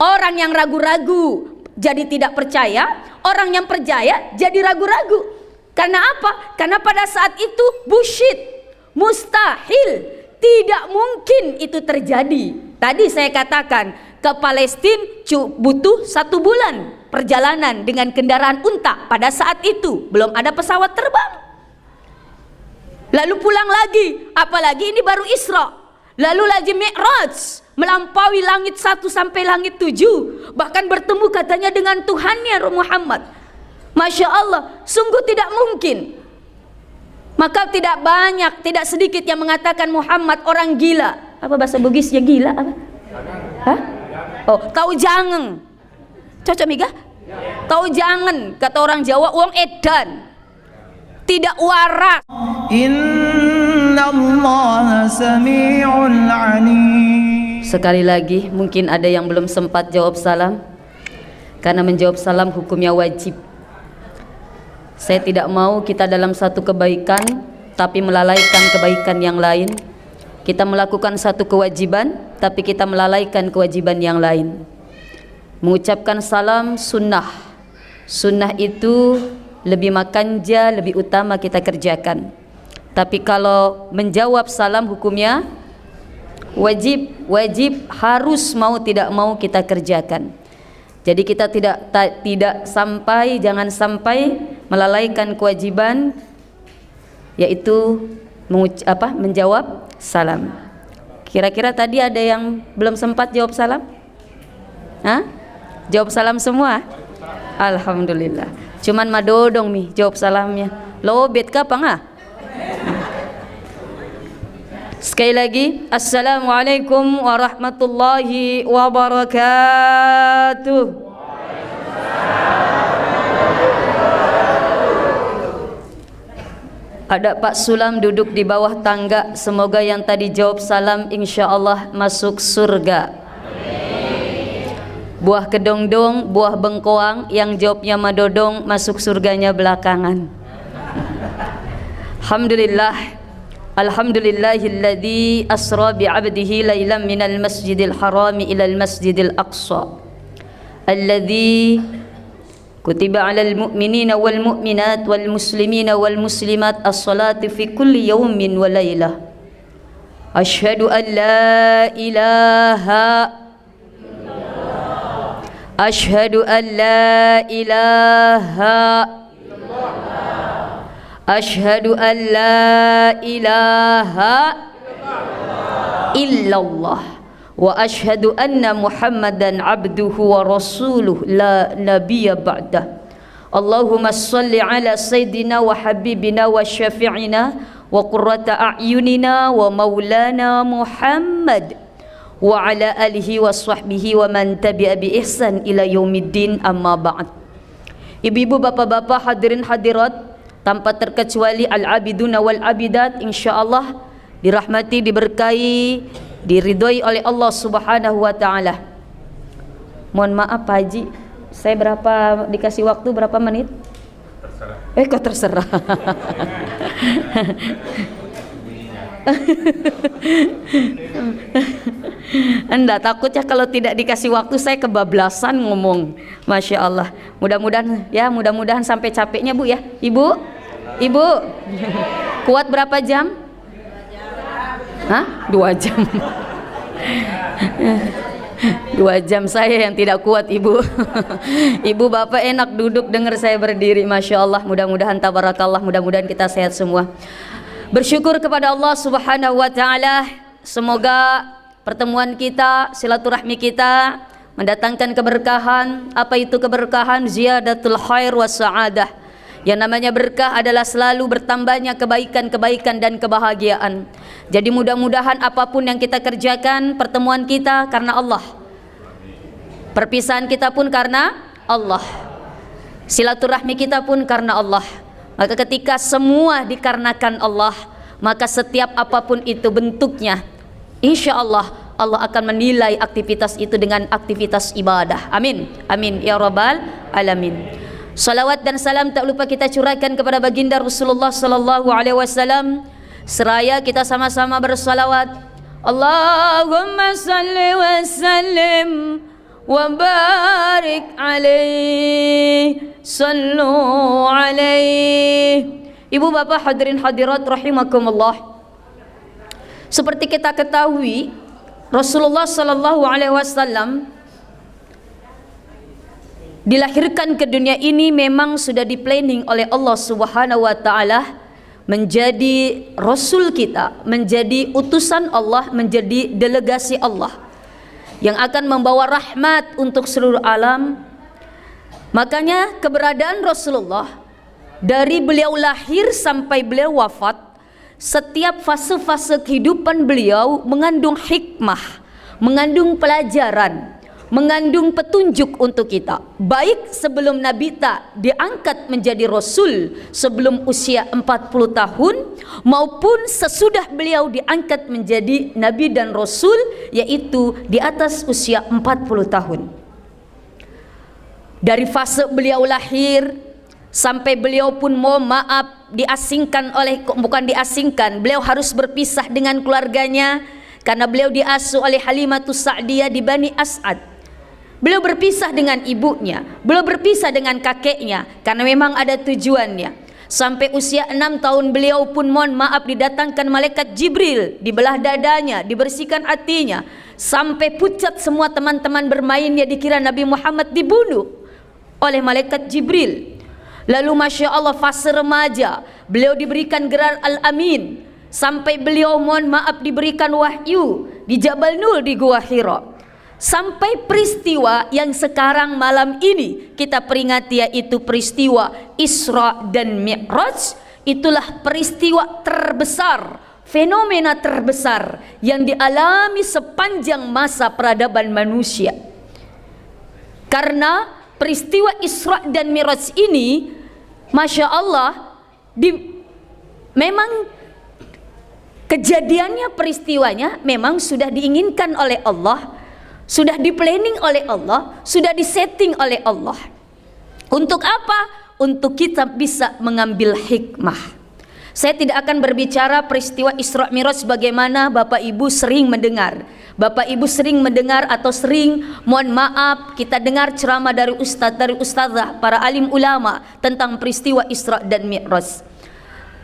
Orang yang ragu-ragu jadi tidak percaya, orang yang percaya jadi ragu-ragu. Karena apa? Karena pada saat itu bullshit, mustahil, tidak mungkin itu terjadi. Tadi saya katakan ke Palestina butuh 1 bulan perjalanan dengan kendaraan unta. Pada saat itu belum ada pesawat terbang. Lalu pulang lagi, apalagi ini baru Isra. Lalu lagi Mi'raj, melampaui langit 1 sampai langit 7, bahkan bertemu katanya dengan Tuhannya Muhammad. Masya Allah, sungguh tidak mungkin. Maka tidak banyak, tidak sedikit yang mengatakan Muhammad orang gila. Apa bahasa Bugisnya gila? Apa? Hah? Oh, tahu jangan. Cocok Miga? Tahu jangan, kata orang Jawa, uang edan. Tidak waras. Innallaha sami'un alim. Sekali lagi, mungkin ada yang belum sempat jawab salam, karena menjawab salam hukumnya wajib. Saya tidak mau kita dalam satu kebaikan tapi melalaikan kebaikan yang lain. Kita melakukan satu kewajiban tapi kita melalaikan kewajiban yang lain. Mengucapkan salam sunnah. Sunnah itu lebih makanja, lebih utama kita kerjakan. Tapi kalau menjawab salam hukumnya wajib, harus, mau tidak mau kita kerjakan. Jadi kita tidak sampai, jangan sampai melalaikan kewajiban, yaitu menjawab salam. Kira-kira tadi ada yang belum sempat jawab salam? Hah? Jawab salam semua? Alhamdulillah. Cuman madodong nih jawab salamnya. Lobet kapang ah? Sekali lagi, assalamualaikum warahmatullahi wabarakatuh. Ada Pak Sulam duduk di bawah tangga. Semoga yang tadi jawab salam insya Allah masuk surga. Buah kedongdong, buah bengkoang, yang jawabnya madodong masuk surganya belakangan. Alhamdulillah. Alhamdulillahilladzi asra bi'abdihi lailan minal masjidil harami ilal masjidil aqsa alladzi kutiba 'alal mu'minina wal mu'minat wal muslimina wal muslimat as-salatu fi kulli yawmin wa lailah. Asyhadu an la ilaha Ashhadu an la ilaha Ashhadu an la ilaha illallah wa ashhadu anna Muhammadan abduhu wa rasuluh la nabiyya ba'dah. Allahumma salli ala sayyidina wa habibina wa syafi'ina wa qurrata a'yunina wa maulana Muhammad wa ala alihi wa sahbihi wa man tabi'a bi ihsan ila yaumiddin, amma ba'd. Ibu-ibu, bapak-bapak, hadirin hadirat, tanpa terkecuali al-abiduna wal abidat, insyaallah dirahmati, diberkahi, diridhoi oleh Allah Subhanahu wa taala. Mohon maaf Pak Haji, saya berapa dikasih waktu, berapa menit? Terserah. Kok terserah. Enggak, takutnya kalau tidak dikasih waktu saya kebablasan ngomong. Masya Allah. Mudah-mudahan sampai capeknya Bu ya. Ibu kuat berapa jam? 2 jam. 2 jam saya yang tidak kuat Ibu. Ibu bapak enak duduk dengar saya berdiri. Masya Allah. Mudah-mudahan tabarakallah, mudah-mudahan kita sehat semua. Bersyukur kepada Allah Subhanahu wa taala, semoga pertemuan kita, silaturahmi kita mendatangkan keberkahan. Apa itu keberkahan? Ziyadatul khair was sa'adah. Yang namanya berkah adalah selalu bertambahnya kebaikan-kebaikan dan kebahagiaan. Jadi mudah-mudahan apapun yang kita kerjakan, pertemuan kita karena Allah, perpisahan kita pun karena Allah, silaturahmi kita pun karena Allah. Maka ketika semua dikarenakan Allah, maka setiap apapun itu bentuknya, insya Allah Allah akan menilai aktivitas itu dengan aktivitas ibadah. Amin, amin ya rabbal alamin. Salawat dan salam tak lupa kita curahkan kepada baginda Rasulullah sallallahu alaihi wasallam. Seraya kita sama-sama bersalawat. Allahumma salli wa sallim wa barik alaihi, sallu alaihi. Ibu bapak hadirin hadirat rahimakumullah. Seperti kita ketahui, Rasulullah sallallahu alaihi wasallam dilahirkan ke dunia ini memang sudah di-planning oleh Allah Subhanahu wa taala menjadi rasul kita, menjadi utusan Allah, menjadi delegasi Allah yang akan membawa rahmat untuk seluruh alam. Makanya keberadaan Rasulullah dari beliau lahir sampai beliau wafat, setiap fase-fase kehidupan beliau mengandung hikmah, mengandung pelajaran, mengandung petunjuk untuk kita. Baik sebelum Nabi tak diangkat menjadi Rasul sebelum usia 40 tahun, maupun sesudah beliau diangkat menjadi Nabi dan Rasul, yaitu di atas usia 40 tahun. Dari fase beliau lahir sampai beliau pun mohon maaf diasingkan oleh, bukan diasingkan, beliau harus berpisah dengan keluarganya karena beliau diasuh oleh Halimatus Sa'diyah di Bani As'ad. Beliau berpisah dengan ibunya, beliau berpisah dengan kakeknya karena memang ada tujuannya. Sampai usia 6 tahun beliau pun mohon maaf didatangkan malaikat Jibril, dibelah dadanya, dibersihkan hatinya, sampai pucat semua teman-teman bermainnya, dikira Nabi Muhammad dibunuh oleh malaikat Jibril. Lalu Masya Allah fase remaja, beliau diberikan gelar Al-Amin, sampai beliau mohon maaf diberikan wahyu di Jabal Nur di Gua Hira. Sampai peristiwa yang sekarang malam ini kita peringati, yaitu peristiwa Isra dan Mi'raj. Itulah peristiwa terbesar, fenomena terbesar yang dialami sepanjang masa peradaban manusia. Karena peristiwa Isra dan Mi'raj ini, Masya Allah, memang kejadiannya, peristiwanya memang sudah diinginkan oleh Allah, sudah di-planning oleh Allah, sudah disetting oleh Allah. Untuk apa? Untuk kita bisa mengambil hikmah. Saya tidak akan berbicara peristiwa Isra Mi'raj bagaimana Bapak Ibu sering mendengar. Bapak Ibu sering mendengar atau sering, mohon maaf, kita dengar ceramah dari ustadz, dari ustazah, para alim ulama tentang peristiwa Isra dan Mi'raj.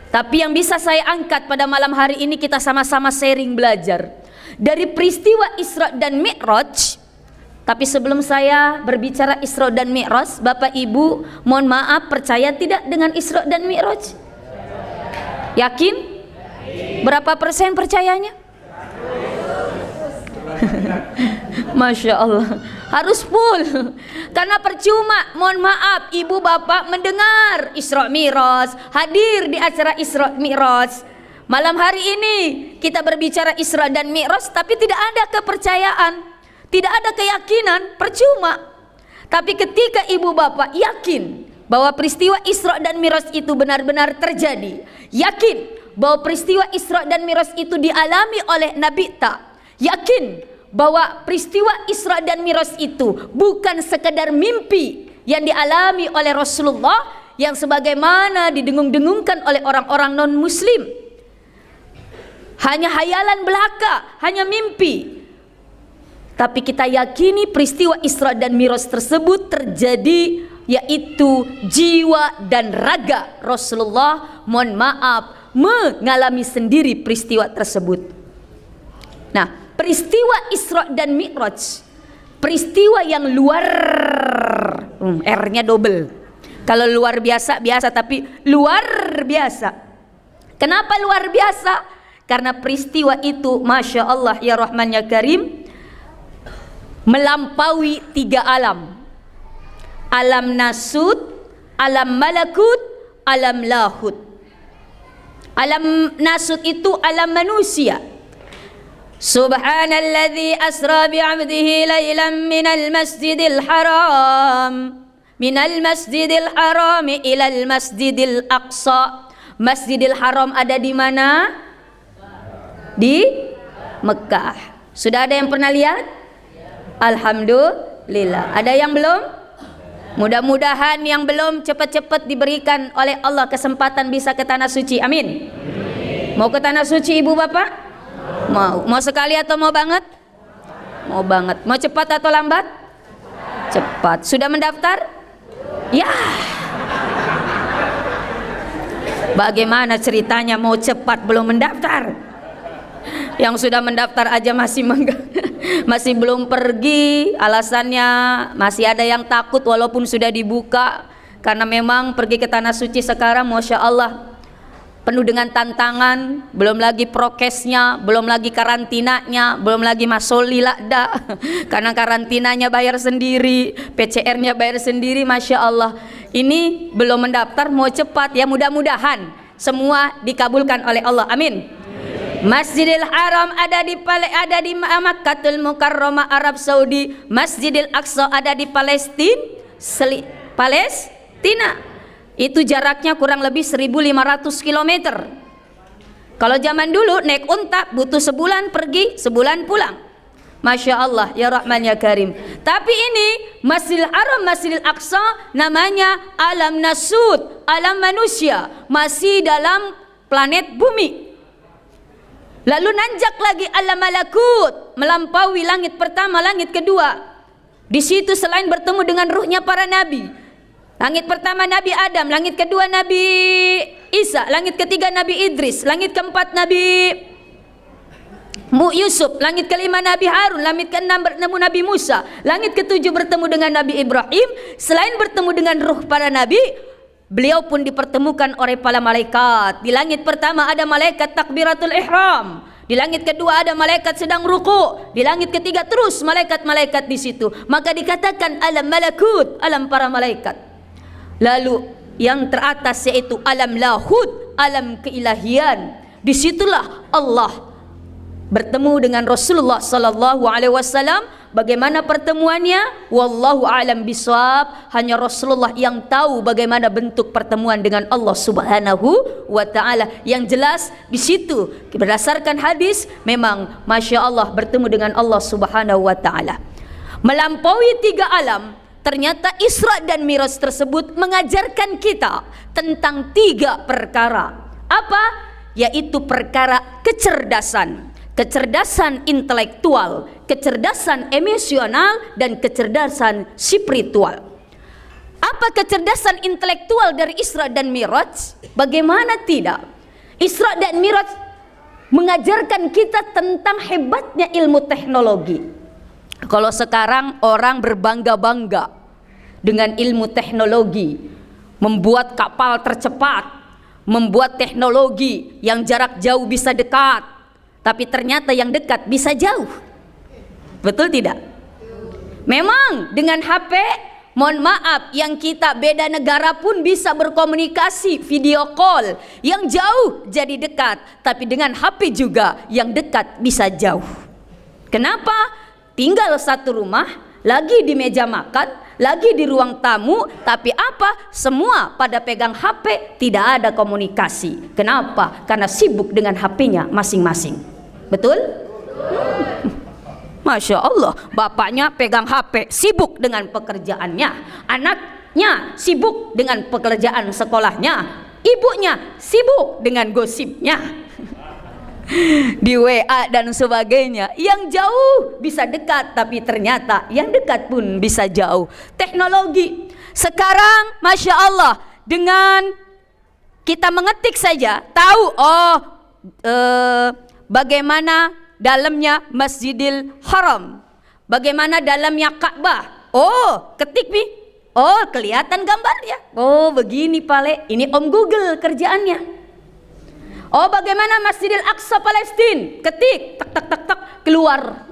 Tapi yang bisa saya angkat pada malam hari ini, kita sama-sama sharing belajar dari peristiwa Isra dan Mi'raj. Tapi sebelum saya berbicara Isra dan Mi'raj, Bapak Ibu mohon maaf, percaya tidak dengan Isra dan Mi'raj? Yakin? Berapa persen percayanya? Masya Allah, harus full. Karena percuma, mohon maaf, ibu bapak mendengar Isra Mi'raj, hadir di acara Isra Mi'raj. Malam hari ini kita berbicara Isra dan Mi'raj, tapi tidak ada kepercayaan, tidak ada keyakinan, percuma. Tapi ketika ibu bapak yakin bahwa peristiwa Isra dan Mi'raj itu benar-benar terjadi, yakin bahwa peristiwa Isra dan Mi'raj itu dialami oleh Nabi tak, yakin bahwa peristiwa Isra dan Mi'raj itu bukan sekedar mimpi yang dialami oleh Rasulullah yang sebagaimana didengung-dengungkan oleh orang-orang non-muslim, hanya hayalan belaka, hanya mimpi. Tapi kita yakini peristiwa Isra dan Mi'raj tersebut terjadi, yaitu jiwa dan raga Rasulullah, mohon maaf, mengalami sendiri peristiwa tersebut. Nah, peristiwa Isra dan Mi'raj, peristiwa yang luar, R-nya double. Kalau luar biasa, biasa, tapi luar biasa. Kenapa luar biasa? Karena peristiwa itu, Masya Allah ya Rahman ya Karim, melampaui 3 alam. Alam nasut, alam malakut, alam lahut. Alam nasut itu alam manusia. Subhanalladzi asra bi'abdihi laylan minal masjidil haram, minal masjidil haram ilal masjidil aqsa. Masjidil Haram ada di mana? Di Mekah. Sudah ada yang pernah lihat? Alhamdulillah. Ada yang belum? Mudah-mudahan yang belum cepat-cepat diberikan oleh Allah kesempatan bisa ke tanah suci. Amin. Mau ke tanah suci ibu bapak? Mau sekali atau mau banget? Mau banget. Mau cepat atau lambat? cepat. Sudah mendaftar? Ya. Bagaimana ceritanya mau cepat belum mendaftar? Yang sudah mendaftar aja masih belum pergi, alasannya masih ada yang takut walaupun sudah dibuka. Karena memang pergi ke tanah suci sekarang Masya Allah penuh dengan tantangan, belum lagi prokesnya, belum lagi karantinanya, belum lagi masoli lakda karena karantinanya bayar sendiri, PCR-nya bayar sendiri. Masya Allah, ini belum mendaftar mau cepat ya, mudah-mudahan semua dikabulkan oleh Allah, amin. Masjidil Haram ada di Makkatul Mukarramah Arab Saudi. Masjidil Aqsa ada di Palestina. Itu jaraknya kurang lebih 1.500 km. Kalau zaman dulu naik unta butuh sebulan pergi, sebulan pulang. Masya Allah, ya Rahman ya Karim. Tapi ini Masjidil Haram, Masjidil Aqsa namanya alam nasud, alam manusia, masih dalam planet bumi. Lalu nanjak lagi alam malakut, melampaui langit pertama, langit kedua. Di situ selain bertemu dengan ruhnya para nabi, langit pertama Nabi Adam, langit kedua Nabi Isa, langit ketiga Nabi Idris, langit keempat Nabi Yusuf, langit kelima Nabi Harun, langit keenam bertemu Nabi Musa, langit ketujuh bertemu dengan Nabi Ibrahim. Selain bertemu dengan ruh para nabi, beliau pun dipertemukan oleh para malaikat. Di langit pertama ada malaikat takbiratul ihram, di langit kedua ada malaikat sedang ruku, di langit ketiga terus malaikat-malaikat di situ. Maka dikatakan alam malakut, alam para malaikat. Lalu yang teratas yaitu alam lahud, alam keilahian. Disitulah Allah bertemu dengan Rasulullah sallallahu alaihi wasallam. Bagaimana pertemuannya? Wallahu a'lam bishawab. Hanya Rasulullah yang tahu bagaimana bentuk pertemuan dengan Allah Subhanahu wa taala. Yang jelas di situ berdasarkan hadis memang Masya Allah bertemu dengan Allah Subhanahu wa taala. Melampaui 3 alam. Ternyata Isra dan Miraj tersebut mengajarkan kita tentang 3 perkara. Apa? Yaitu perkara kecerdasan. Kecerdasan intelektual, kecerdasan emosional, dan kecerdasan spiritual. Apa kecerdasan intelektual dari Isra dan Miraj? Bagaimana tidak? Isra dan Miraj mengajarkan kita tentang hebatnya ilmu teknologi. Kalau sekarang orang berbangga-bangga dengan ilmu teknologi, membuat kapal tercepat, membuat teknologi yang jarak jauh bisa dekat, tapi ternyata yang dekat bisa jauh. Betul tidak? Memang dengan HP, mohon maaf, yang kita beda negara pun bisa berkomunikasi, video call, yang jauh jadi dekat. Tapi dengan HP juga yang dekat bisa jauh. Kenapa? Tinggal satu rumah, lagi di meja makan, lagi di ruang tamu, tapi apa? Semua pada pegang HP, tidak ada komunikasi. Kenapa? Karena sibuk dengan HP-nya masing-masing. Betul? Masya Allah, bapaknya pegang HP, sibuk dengan pekerjaannya. Anaknya sibuk dengan pekerjaan sekolahnya. Ibunya sibuk dengan gosipnya di WA dan sebagainya. Yang jauh bisa dekat, tapi ternyata yang dekat pun bisa jauh. Teknologi sekarang Masya Allah, dengan kita mengetik saja tahu bagaimana dalamnya Masjidil Haram, bagaimana dalamnya Ka'bah. Oh, ketik nih, oh kelihatan gambarnya. Oh begini pale, ini Om Google kerjaannya. Oh bagaimana Masjidil Aqsa Palestina, ketik tak tak tak tak keluar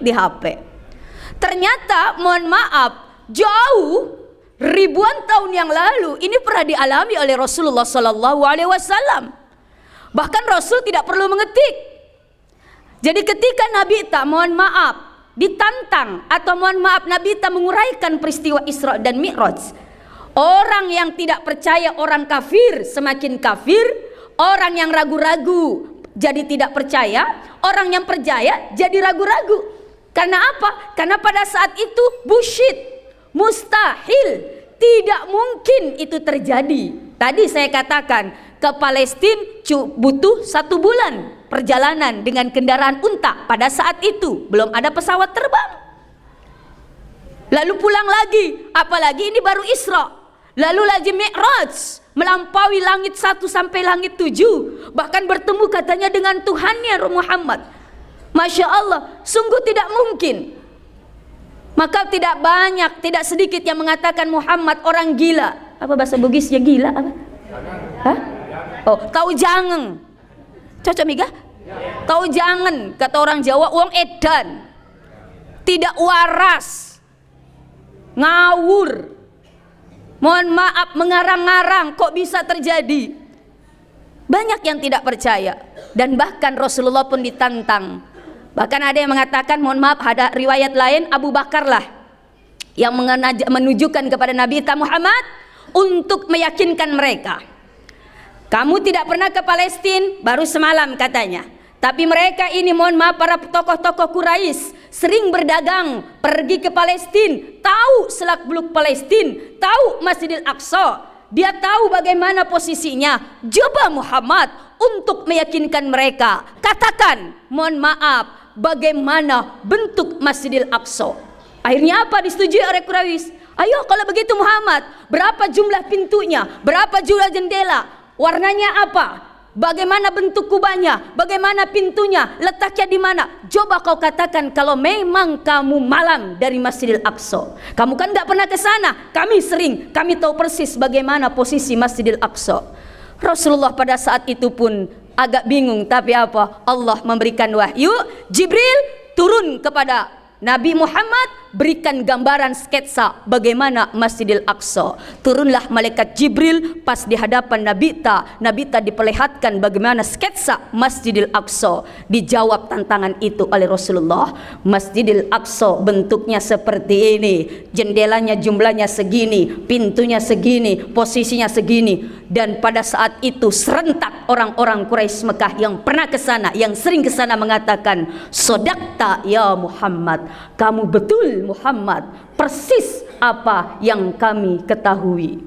di HP. Ternyata mohon maaf, jauh ribuan tahun yang lalu ini pernah dialami oleh Rasulullah Sallallahu Alaihi Wasallam. Bahkan Rasul tidak perlu mengetik. Jadi ketika Nabi tak mohon maaf ditantang, atau mohon maaf Nabi tak menguraikan peristiwa Isra dan Mi'raj, orang yang tidak percaya, orang kafir semakin kafir, orang yang ragu-ragu jadi tidak percaya, orang yang percaya jadi ragu-ragu. Karena apa? Karena pada saat itu bullshit, mustahil, tidak mungkin itu terjadi. Tadi saya katakan ke Palestina butuh 1 bulan perjalanan dengan kendaraan unta. Pada saat itu belum ada pesawat terbang. lalu pulang lagi, apalagi ini baru Isra, lalu lagi Mi'raj, melampaui langit 1 sampai langit 7, bahkan bertemu katanya dengan Tuhannya Muhammad. Masya Allah, sungguh tidak mungkin. Maka tidak banyak, tidak sedikit yang mengatakan Muhammad orang gila. Apa bahasa Bugisnya gila? Apa? Hah? Oh, tahu jangan. Cocok Miga? Tahu jangan, kata orang Jawa, uang edan. Tidak waras, ngawur, mohon maaf, mengarang-ngarang. Kok bisa terjadi? Banyak yang tidak percaya, dan bahkan Rasulullah pun ditantang. Bahkan ada yang mengatakan, mohon maaf, ada riwayat lain, Abu Bakar lah yang menunjukkan kepada Nabi kita Muhammad untuk meyakinkan mereka. Kamu tidak pernah ke Palestina, baru semalam katanya. Tapi mereka ini, mohon maaf, para tokoh-tokoh Quraisy sering berdagang, pergi ke Palestina, tahu selak-beluk Palestina, tahu Masjidil Aqsa, dia tahu bagaimana posisinya. Coba Muhammad untuk meyakinkan mereka, katakan, mohon maaf, bagaimana bentuk Masjidil Aqsa. Akhirnya apa? Disetujui oleh Quraisy. Ayo kalau begitu Muhammad, berapa jumlah pintunya, berapa jumlah jendela, warnanya apa, bagaimana bentuk kubahnya, bagaimana pintunya, letaknya di mana. Coba kau katakan kalau memang kamu malam dari Masjidil Aqsa. Kamu kan nggak pernah ke sana, kami sering, kami tahu persis bagaimana posisi Masjidil Aqsa. Rasulullah pada saat itu pun agak bingung, tapi apa? Allah memberikan wahyu, Jibril turun kepada Nabi Muhammad, berikan gambaran sketsa bagaimana Masjidil Aqsa. Turunlah malaikat Jibril pas di hadapan Nabi Ta diperlihatkan bagaimana sketsa Masjidil Aqsa. Dijawab tantangan itu oleh Rasulullah. Masjidil Aqsa bentuknya seperti ini, jendelanya jumlahnya segini, pintunya segini, posisinya segini. Dan pada saat itu serentak orang-orang Quraisy Mekah yang pernah ke sana, yang sering ke sana mengatakan, "Sodakta ya Muhammad." Kamu betul Muhammad, persis apa yang kami ketahui.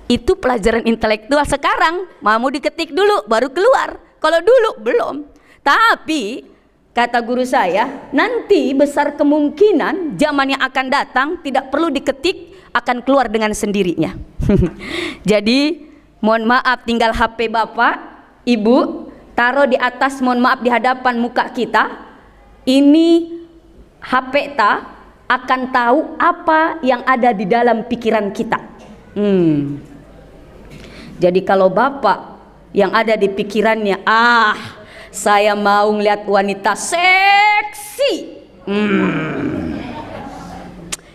Itu pelajaran intelektual. Sekarang mau diketik dulu baru keluar, kalau dulu belum. Tapi kata guru saya, nanti besar kemungkinan zaman yang akan datang tidak perlu diketik, akan keluar dengan sendirinya. Jadi mohon maaf, tinggal HP bapak ibu taruh di atas, mohon maaf, di hadapan muka kita. Ini HP ta akan tahu apa yang ada di dalam pikiran kita. Jadi kalau bapak yang ada di pikirannya, saya mau ngeliat wanita seksi,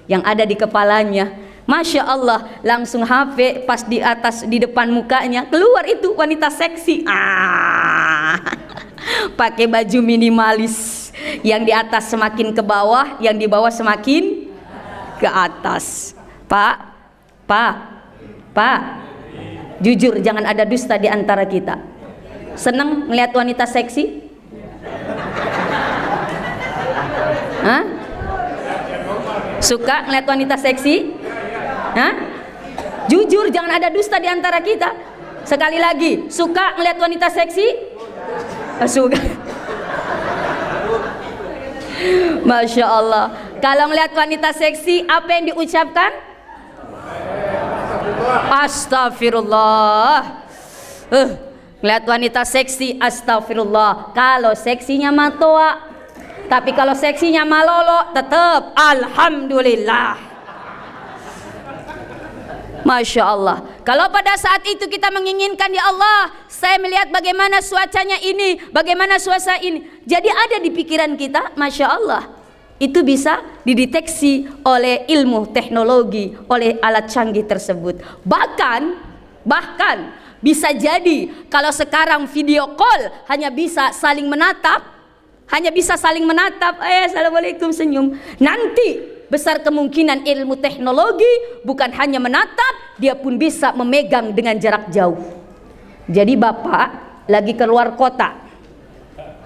yang ada di kepalanya, Masya Allah, langsung HP pas di atas, di depan mukanya keluar itu wanita seksi. Pakai baju minimalis, yang di atas semakin ke bawah, yang di bawah semakin ke atas. Pak, jujur, jangan ada dusta di antara kita. Seneng melihat wanita seksi? Hah? Suka melihat wanita seksi? Hah? Jujur, jangan ada dusta di antara kita. Sekali lagi, suka melihat wanita seksi? Suka. Masya Allah. Kalau melihat wanita seksi, apa yang diucapkan? Astagfirullah. Melihat wanita seksi, astagfirullah. Kalau seksinya matoa, tapi kalau seksinya malolo, tetap alhamdulillah. Masya Allah. Kalau pada saat itu kita menginginkan, ya Allah, saya melihat bagaimana cuacanya ini, bagaimana suasana ini, jadi ada di pikiran kita, Masya Allah. Itu bisa dideteksi oleh ilmu teknologi, oleh alat canggih tersebut. Bahkan bisa jadi kalau sekarang video call hanya bisa saling menatap, assalamualaikum, senyum. Nanti besar kemungkinan ilmu teknologi bukan hanya menatap, dia pun bisa memegang dengan jarak jauh. Jadi bapak lagi keluar kota,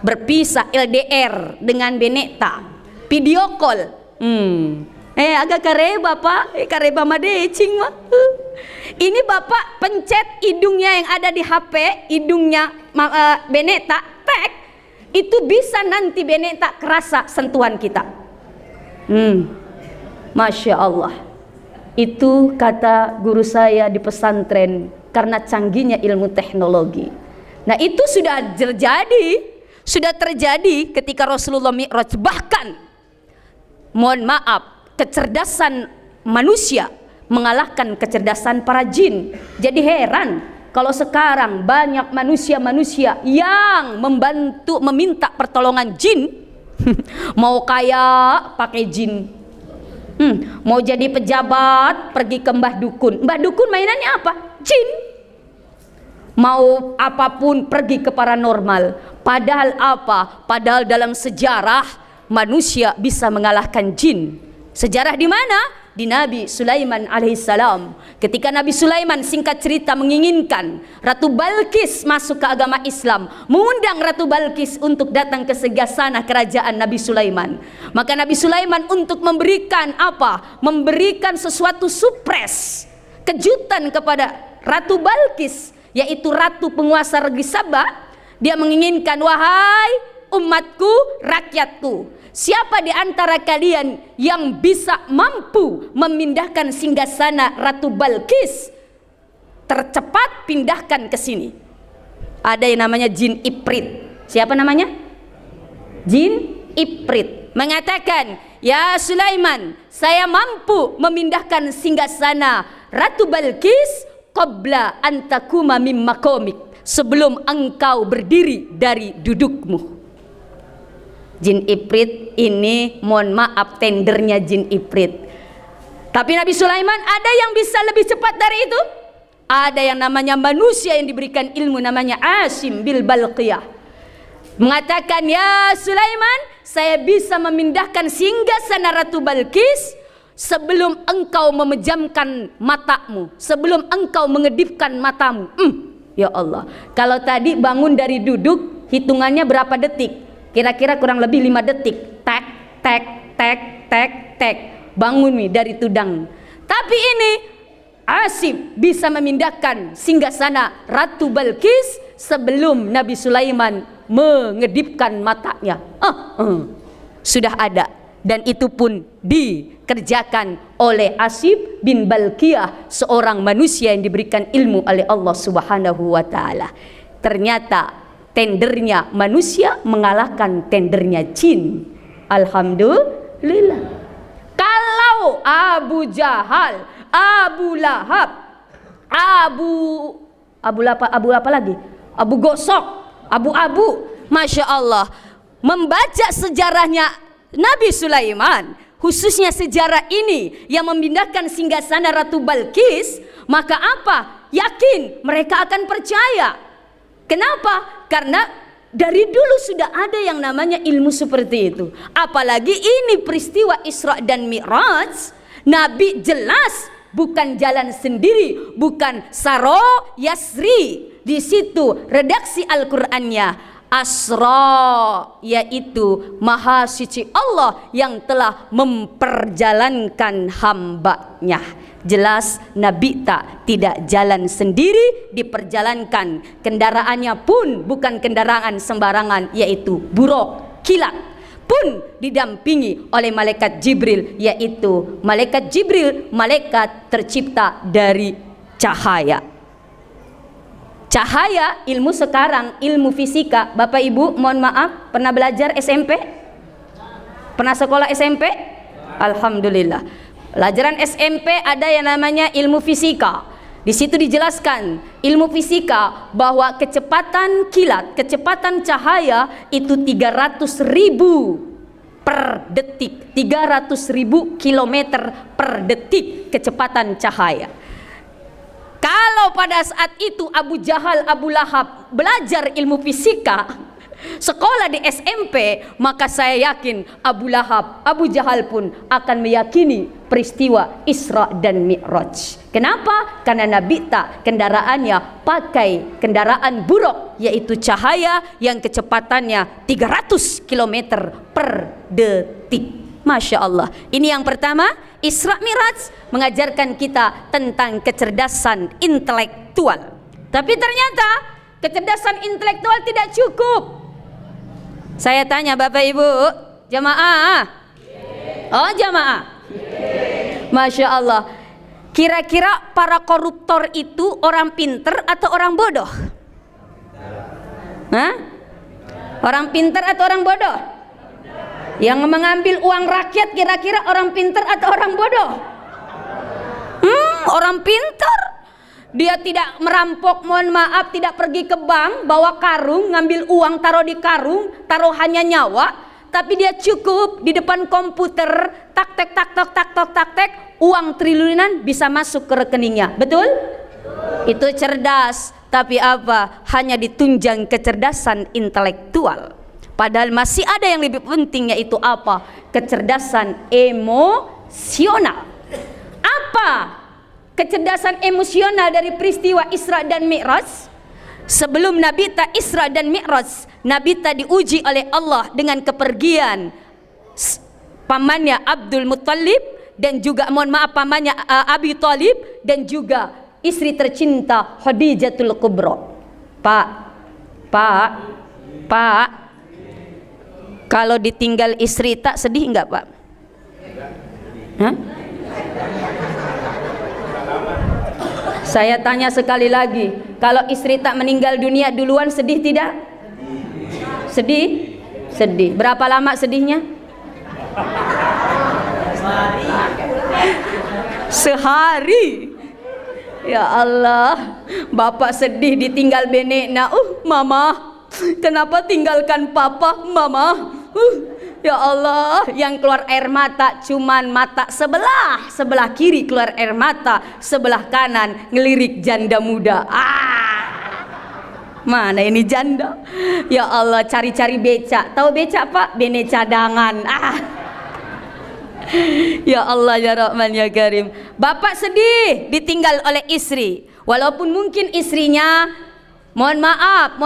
berpisah LDR dengan Beneta, video call. Agak kareba pak, kareba madecing mah. Ini bapak pencet hidungnya yang ada di HP, hidungnya Beneta, tek, itu bisa nanti Beneta kerasa sentuhan kita. Masya Allah. Itu kata guru saya di pesantren, karena canggihnya ilmu teknologi. Nah itu sudah terjadi ketika Rasulullah Mi'raj. Bahkan mohon maaf, kecerdasan manusia mengalahkan kecerdasan para jin. Jadi heran kalau sekarang banyak manusia-manusia yang meminta pertolongan jin. Mau kaya pakai jin, mau jadi pejabat pergi ke Mbah Dukun. Mbah Dukun mainannya apa? Jin. Mau apapun pergi ke paranormal. Padahal apa? Padahal dalam sejarah manusia bisa mengalahkan jin. Sejarah di mana? Di Nabi Sulaiman alaihissalam. Ketika Nabi Sulaiman singkat cerita menginginkan Ratu Balkis masuk ke agama Islam, mengundang Ratu Balkis untuk datang ke singgasana kerajaan Nabi Sulaiman. Maka Nabi Sulaiman untuk memberikan apa? Memberikan sesuatu surprise, kejutan kepada Ratu Balkis, yaitu ratu penguasa negeri Sabah. Dia menginginkan, wahai umatku, rakyatku, siapa di antara kalian yang bisa mampu memindahkan singgasana Ratu Balkis, tercepat pindahkan ke sini. Ada yang namanya jin Ifrit. Siapa namanya? Jin Ifrit mengatakan, ya Sulaiman, saya mampu memindahkan singgasana Ratu Balkis qabla antakuma mim makomik, sebelum engkau berdiri dari dudukmu. Jin Ifrit ini, mohon maaf, tendernya jin Ifrit. Tapi Nabi Sulaiman ada yang bisa lebih cepat dari itu. Ada yang namanya manusia yang diberikan ilmu, namanya Asim bil Balqiyah, mengatakan, ya Sulaiman, saya bisa memindahkan singgasana Ratu Balkis sebelum engkau memejamkan matamu, sebelum engkau mengedipkan matamu. Ya Allah, kalau tadi bangun dari duduk, hitungannya berapa detik? Kira-kira kurang lebih 5 detik. Tek, tek, tek, tek, tek. Bangun nih dari tudang. Tapi ini Asim bisa memindahkan singgasana Ratu Balkis sebelum Nabi Sulaiman mengedipkan matanya. Sudah ada. Dan itu pun dikerjakan oleh Asim bin Balqiyah, seorang manusia yang diberikan ilmu oleh Allah Subhanahu wa taala. Ternyata tendernya manusia mengalahkan tendernya jin. Alhamdulillah. Kalau Abu Jahal, Abu Lahab, Abu apa lagi? Abu Gosok, Abu, Masya Allah, membaca sejarahnya Nabi Sulaiman, khususnya sejarah ini yang memindahkan singgasana Ratu Balkis, maka apa? Yakin mereka akan percaya. Kenapa? Karena dari dulu sudah ada yang namanya ilmu seperti itu. Apalagi ini peristiwa Isra dan Mi'raj, Nabi jelas bukan jalan sendiri, bukan Saro Yasri. Di situ redaksi Al-Qur'annya Asra, yaitu Maha Suci Allah yang telah memperjalankan hambanya. Jelas Nabi tidak jalan sendiri, diperjalankan. Kendaraannya pun bukan kendaraan sembarangan, yaitu buruk, kilat, pun didampingi oleh malaikat Jibril, yaitu malaikat Jibril, malaikat tercipta dari cahaya. Cahaya, ilmu sekarang, ilmu fisika. Bapak Ibu, mohon maaf, pernah belajar SMP? Pernah sekolah SMP? Alhamdulillah. Pelajaran SMP ada yang namanya ilmu fisika. Di situ dijelaskan ilmu fisika bahwa kecepatan kilat, kecepatan cahaya itu 300.000 per detik, 300.000 kilometer per detik kecepatan cahaya. Kalau pada saat itu Abu Jahal, Abu Lahab belajar ilmu fisika, sekolah di SMP, maka saya yakin Abu Lahab, Abu Jahal pun akan meyakini peristiwa Isra dan Mi'raj. Kenapa? Karena Nabi kendaraannya pakai kendaraan buruk, yaitu cahaya yang kecepatannya 300 km per detik. Masya Allah. Ini yang pertama, Isra Mi'raj mengajarkan kita tentang kecerdasan intelektual. Tapi ternyata kecerdasan intelektual tidak cukup. Saya tanya Bapak Ibu, jamaah. Oh jamaah. Masya Allah. Kira-kira para koruptor itu orang pinter atau orang bodoh? Hah? Orang pinter atau orang bodoh? Yang mengambil uang rakyat kira-kira orang pinter atau orang bodoh? Orang pinter. Dia tidak merampok, mohon maaf, tidak pergi ke bank bawa karung, ngambil uang taruh di karung, taruhannya nyawa, tapi dia cukup di depan komputer, tak tek tak tok tak tok tak tek, uang triliunan bisa masuk ke rekeningnya. Betul? Itu cerdas, tapi apa? Hanya ditunjang kecerdasan intelektual. Padahal masih ada yang lebih penting, yaitu apa? Kecerdasan emosional. Apa kecerdasan emosional dari peristiwa Isra dan Mi'raj? Sebelum Nabi ta Isra dan Mi'raj, Nabi ta diuji oleh Allah dengan kepergian pamannya Abdul Muttalib, dan juga mohon maaf pamannya Abi Thalib, dan juga istri tercinta Khadijatul Kubra. Pak, kalau ditinggal istri tak sedih enggak, Pak? Hah? Saya tanya sekali lagi, kalau istri tak meninggal dunia duluan sedih tidak? Sedih? Sedih. Berapa lama sedihnya? Sehari. Ya Allah, bapak sedih ditinggal benekna. Mama, kenapa tinggalkan papa, mama? Ya Allah, yang keluar air mata cuman mata sebelah kiri keluar air mata, sebelah kanan ngelirik janda muda. Mana ini janda? Ya Allah, cari-cari becak. Tahu becak, Pak? Bene cadangan. Ya Allah, ya Rahman, ya Karim. Bapak sedih ditinggal oleh istri, walaupun mungkin istrinya mohon maaf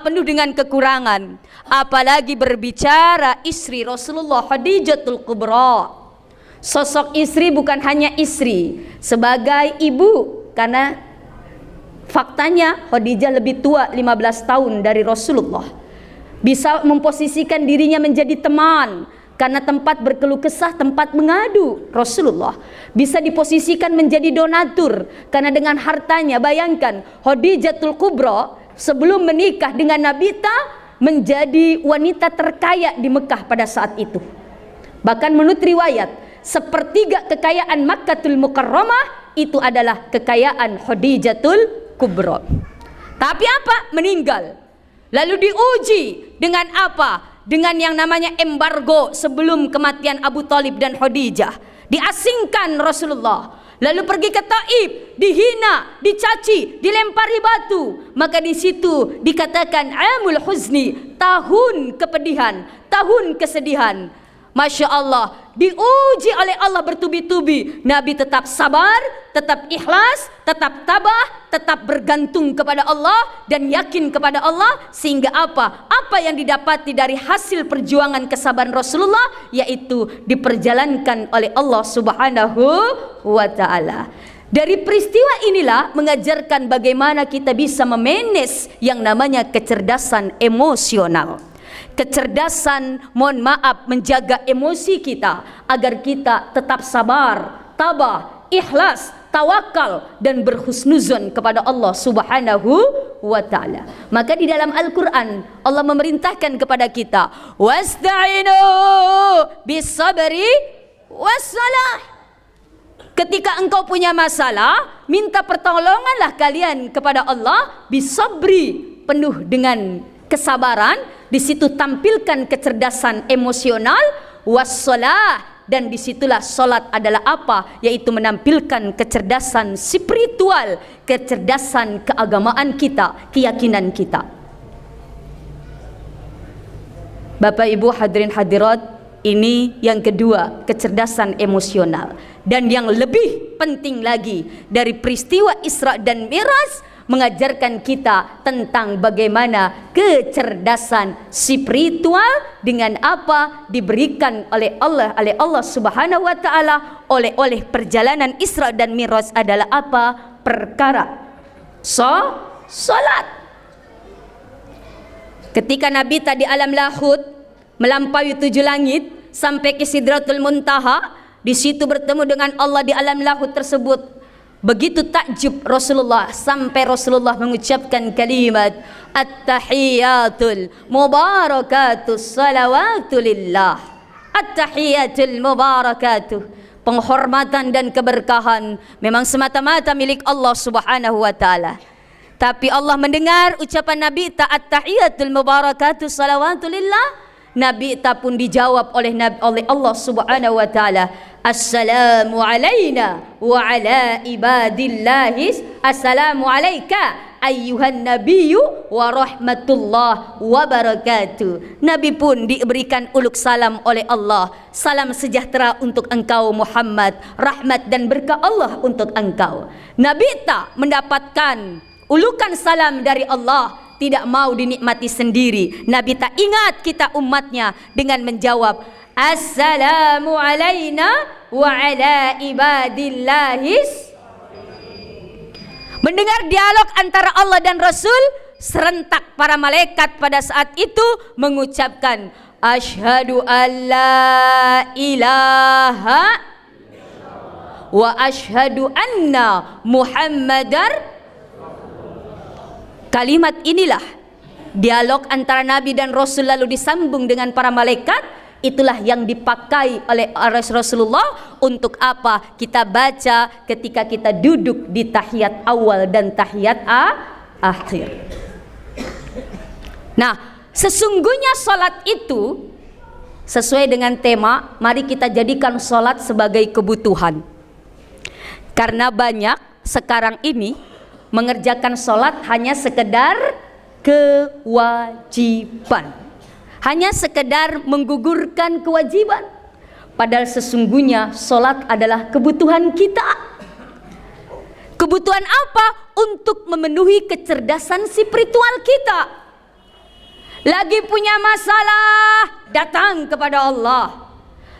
penuh dengan kekurangan. Apalagi berbicara istri Rasulullah Khadijatul Kubra. Sosok istri bukan hanya istri, sebagai ibu, karena faktanya Khadijah lebih tua 15 tahun dari Rasulullah. Bisa memposisikan dirinya menjadi teman, karena tempat berkeluh kesah, tempat mengadu Rasulullah. Bisa diposisikan menjadi donatur, karena dengan hartanya, bayangkan Khadijatul Kubra sebelum menikah dengan Nabi menjadi wanita terkaya di Mekah pada saat itu. Bahkan menurut riwayat, sepertiga kekayaan Makkatul Mukarramah itu adalah kekayaan Khadijatul Kubra. Tapi apa? Meninggal. Lalu diuji dengan apa? Dengan yang namanya embargo sebelum kematian Abu Thalib dan Khadijah. Diasingkan Rasulullah. Lalu pergi ke Taif, dihina, dicaci, dilempari batu. Maka di situ dikatakan amul huzni, tahun kepedihan, tahun kesedihan. Masya Allah, diuji oleh Allah bertubi-tubi. Nabi tetap sabar, tetap ikhlas, tetap tabah, tetap bergantung kepada Allah dan yakin kepada Allah. Sehingga apa? Apa yang didapati dari hasil perjuangan kesabaran Rasulullah, yaitu diperjalankan oleh Allah Subhanahu wa ta'ala. Dari peristiwa inilah mengajarkan bagaimana kita bisa memanage yang namanya kecerdasan emosional. Kecerdasan, mohon maaf, menjaga emosi kita agar kita tetap sabar, tabah, ikhlas, tawakal dan berhusnuzon kepada Allah Subhanahu wa ta'ala. Maka di dalam Al-Quran Allah memerintahkan kepada kita, wasta'inu bisabri wassalah. Ketika engkau punya masalah, minta pertolonganlah kalian kepada Allah bisabri, penuh dengan kesabaran. Di situ tampilkan kecerdasan emosional, wassalah, dan disitulah solat adalah apa? Yaitu menampilkan kecerdasan spiritual, kecerdasan keagamaan kita, keyakinan kita. Bapak Ibu hadirin hadirat, ini yang kedua, kecerdasan emosional. Dan yang lebih penting lagi dari peristiwa Isra dan Mi'raj, mengajarkan kita tentang bagaimana kecerdasan spiritual dengan apa diberikan oleh Allah Subhanahu wa ta'ala oleh perjalanan Isra dan Mi'raj adalah apa? Perkara salat. Ketika Nabi tadi alam lahud melampaui 7 langit sampai ke Sidratul Muntaha, di situ bertemu dengan Allah di alam lahut tersebut. Begitu takjub Rasulullah sampai Rasulullah mengucapkan kalimat at-tahiyatul mubarakatus salawatulillah. At-tahiyatul mubarakatuh, penghormatan dan keberkahan memang semata-mata milik Allah Subhanahu wa taala. Tapi Allah mendengar ucapan Nabi ta at-tahiyatul mubarakatuh salawatulillah. Nabi ta pun dijawab oleh Allah Subhanahu wa taala, assalamu alaina wa ala ibadillahis, assalamu alayka ayyuhan nabiyyu wa rahmatullah wa barakatuh. Nabi pun diberikan uluk salam oleh Allah, salam sejahtera untuk engkau Muhammad, rahmat dan berkah Allah untuk engkau. Nabi tak mendapatkan ulukan salam dari Allah, tidak mau dinikmati sendiri. Nabi tak ingat kita umatnya dengan menjawab assalamu alaina wa ala ibadillahis. Mendengar dialog antara Allah dan Rasul, serentak para malaikat pada saat itu mengucapkan asyhadu alla ilaha wa asyhadu anna muhammadar. Kalimat inilah dialog antara Nabi dan Rasul lalu disambung dengan para malaikat. Itulah yang dipakai oleh Rasulullah untuk apa kita baca ketika kita duduk di tahiyat awal dan tahiyat akhir. Nah, sesungguhnya salat itu sesuai dengan tema, mari kita jadikan salat sebagai kebutuhan. Karena banyak sekarang ini mengerjakan sholat hanya sekedar kewajiban, hanya sekedar menggugurkan kewajiban. Padahal sesungguhnya sholat adalah kebutuhan kita. Kebutuhan apa? Untuk memenuhi kecerdasan spiritual kita. Lagi punya masalah, datang kepada Allah.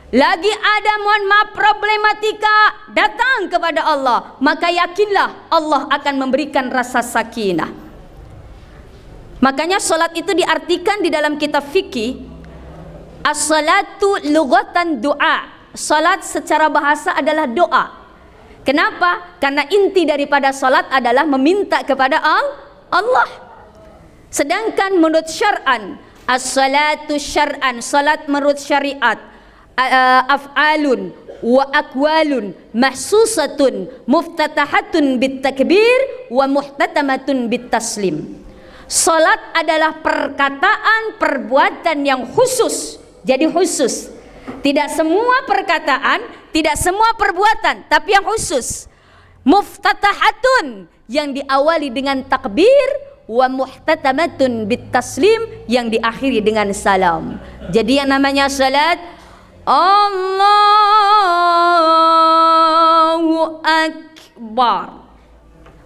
Lagi ada mohon maaf problematika, datang kepada Allah. Maka yakinlah Allah akan memberikan rasa sakinah. Makanya solat itu diartikan di dalam kitab fikih, as-salatu lughatan doa. Solat secara bahasa adalah doa. Kenapa? Karena inti daripada solat adalah meminta kepada Allah. Sedangkan menurut syar'an, as-salatu syar'an, solat menurut syariat, af'alun wa aqwalun mahsusatun muftatahatun bitakbir wa muhtatamatun bitaslim. Salat adalah perkataan, perbuatan yang khusus. Jadi khusus. Tidak semua perkataan, tidak semua perbuatan, tapi yang khusus. Muftatahatun yang diawali dengan takbir, wa muhtatamatun bitaslim yang diakhiri dengan salam. Jadi yang namanya salat, Allahu Akbar,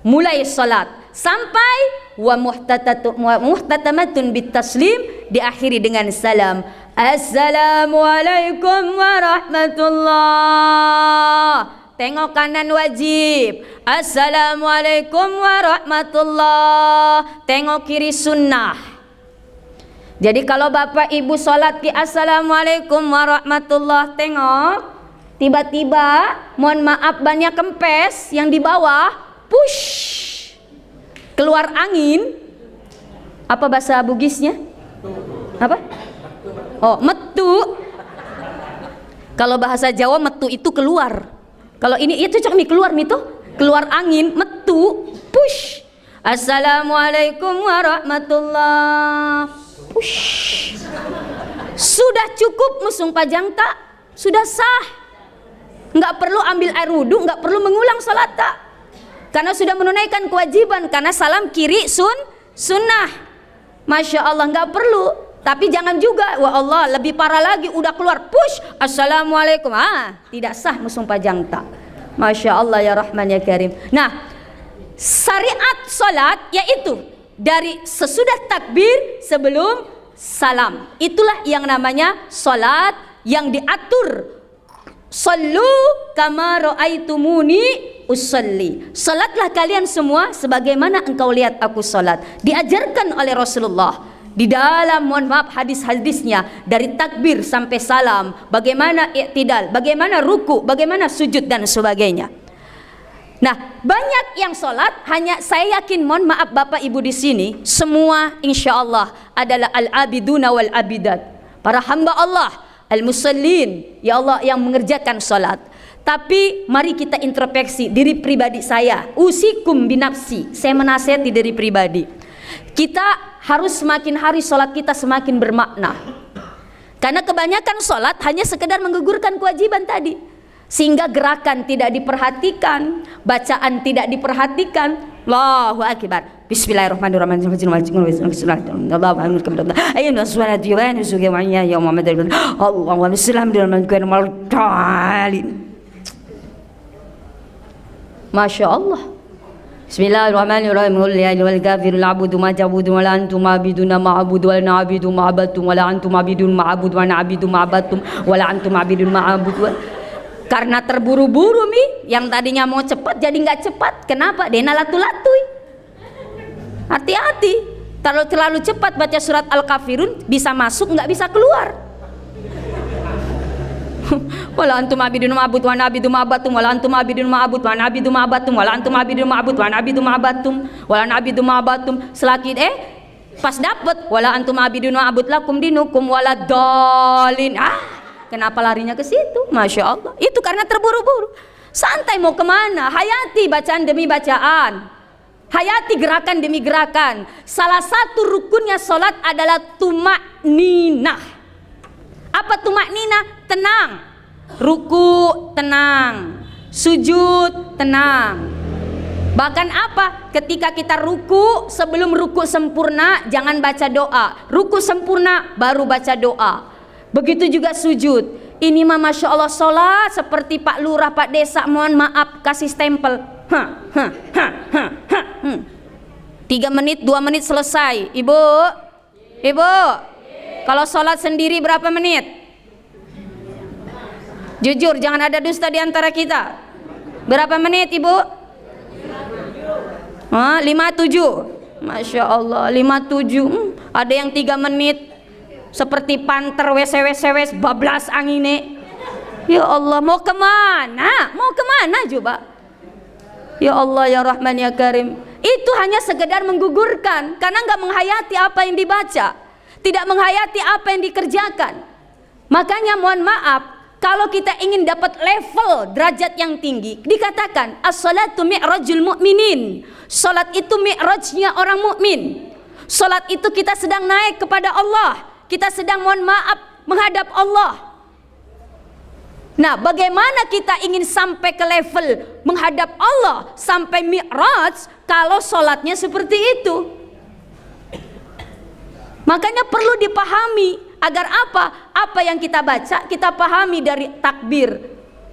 mulai salat sampai wa muhtatamatun bitaslim diakhiri dengan salam. Assalamualaikum warahmatullah. Tengok kanan wajib. Assalamualaikum warahmatullah. Tengok kiri sunnah. Jadi kalau bapak ibu sholat di assalamualaikum warahmatullah, tengok tiba-tiba mohon maaf bannya kempes yang di bawah, push, keluar angin. Apa bahasa Bugisnya? Apa? Oh, metu. Kalau bahasa Jawa metu itu keluar. Kalau ini itu cocok nih keluar nih tuh, keluar angin, metu, push. Assalamualaikum warahmatullah. Ush. Sudah cukup musung pajang tak? Sudah sah. Nggak perlu ambil air wudhu, nggak perlu mengulang salat tak? Karena sudah menunaikan kewajiban. Karena salam kiri sunnah. Masya Allah, nggak perlu. Tapi jangan juga, wah Allah lebih parah lagi, udah keluar push assalamualaikum, tidak sah musung pajang tak. Masya Allah ya Rahman ya Karim. Nah, syariat salat yaitu dari sesudah takbir sebelum salam. Itulah yang namanya salat yang diatur. Sallu kama ra'aitumuni usalli. Salatlah kalian semua sebagaimana engkau lihat aku salat. Diajarkan oleh Rasulullah. Di dalam, mohon maaf, hadis-hadisnya dari takbir sampai salam, bagaimana i'tidal, bagaimana ruku, bagaimana sujud dan sebagainya. Nah, banyak yang sholat, hanya saya yakin, mohon maaf Bapak Ibu di sini, semua insya Allah adalah al-abiduna wal abidat, para hamba Allah, al-musallin, ya Allah yang mengerjakan sholat. Tapi mari kita introspeksi diri pribadi saya, usikum binafsi, saya menasihati diri pribadi. Kita harus semakin hari sholat kita semakin bermakna. Karena kebanyakan sholat hanya sekedar menggugurkan kewajiban tadi, sehingga gerakan tidak diperhatikan, bacaan tidak diperhatikan. Allahu akbar. Bismillahirrahmanirrahim. Masya Allah. Bismillahirrahmanirrahim. Qul ya ayyuhal kafirun a'budu ma ta'budun wa la antum a'buduna ma a'budu wa la na'budu ma abattum wa la antum a'budun ma a'budu wa na'budu ma abattum wa la antum a'budun ma a'budu. Karena terburu-buru Mi, yang tadinya mau cepat jadi nggak cepat. Kenapa? Dena latu-latui. Hati-hati. Kalau terlalu cepat baca surat Al-Kafirun, bisa masuk nggak bisa keluar. Wala antum abidun ma'bud wa nabidu ma'abatum wala antum abidun ma'bud wa nabidu ma'abatum wala antum abidun ma'bud wa nabidu ma'abatum wala nabidu ma'abatum. Selaki pas dapet wala antum abidun ma'bud lakum dinukum wala dolin. Kenapa larinya ke situ? Masya Allah. Itu karena terburu-buru. Santai, mau kemana? Hayati bacaan demi bacaan, hayati gerakan demi gerakan. Salah satu rukunnya sholat adalah tumakninah. Apa tumakninah? Tenang. Ruku tenang, sujud tenang. Bahkan apa? Ketika kita ruku, sebelum ruku sempurna jangan baca doa. Ruku sempurna baru baca doa. Begitu juga sujud. Ini mah Masya Allah sholat seperti Pak Lurah, Pak Desa, mohon maaf kasih stempel. 3 menit, 2 menit selesai. Ibu, kalau sholat sendiri berapa menit? Jujur, jangan ada dusta di antara kita. Berapa menit Ibu? 57. Masya Allah, 57. Ada yang 3 menit. Seperti panter wes bablas angine. Ya Allah, mau kemana? Mau kemana coba? Ya Allah, ya Rahman, ya Karim. Itu hanya sekedar menggugurkan, karena nggak menghayati apa yang dibaca, tidak menghayati apa yang dikerjakan. Makanya mohon maaf, kalau kita ingin dapat level derajat yang tinggi, dikatakan as-salatu mi'rajul mu'minin. Salat itu mi'rajnya orang mukmin. Salat itu kita sedang naik kepada Allah. Kita sedang, mohon maaf, menghadap Allah. Nah, bagaimana kita ingin sampai ke level menghadap Allah, sampai mi'raj, kalau salatnya seperti itu? Makanya perlu dipahami agar apa? Apa yang kita baca kita pahami dari takbir.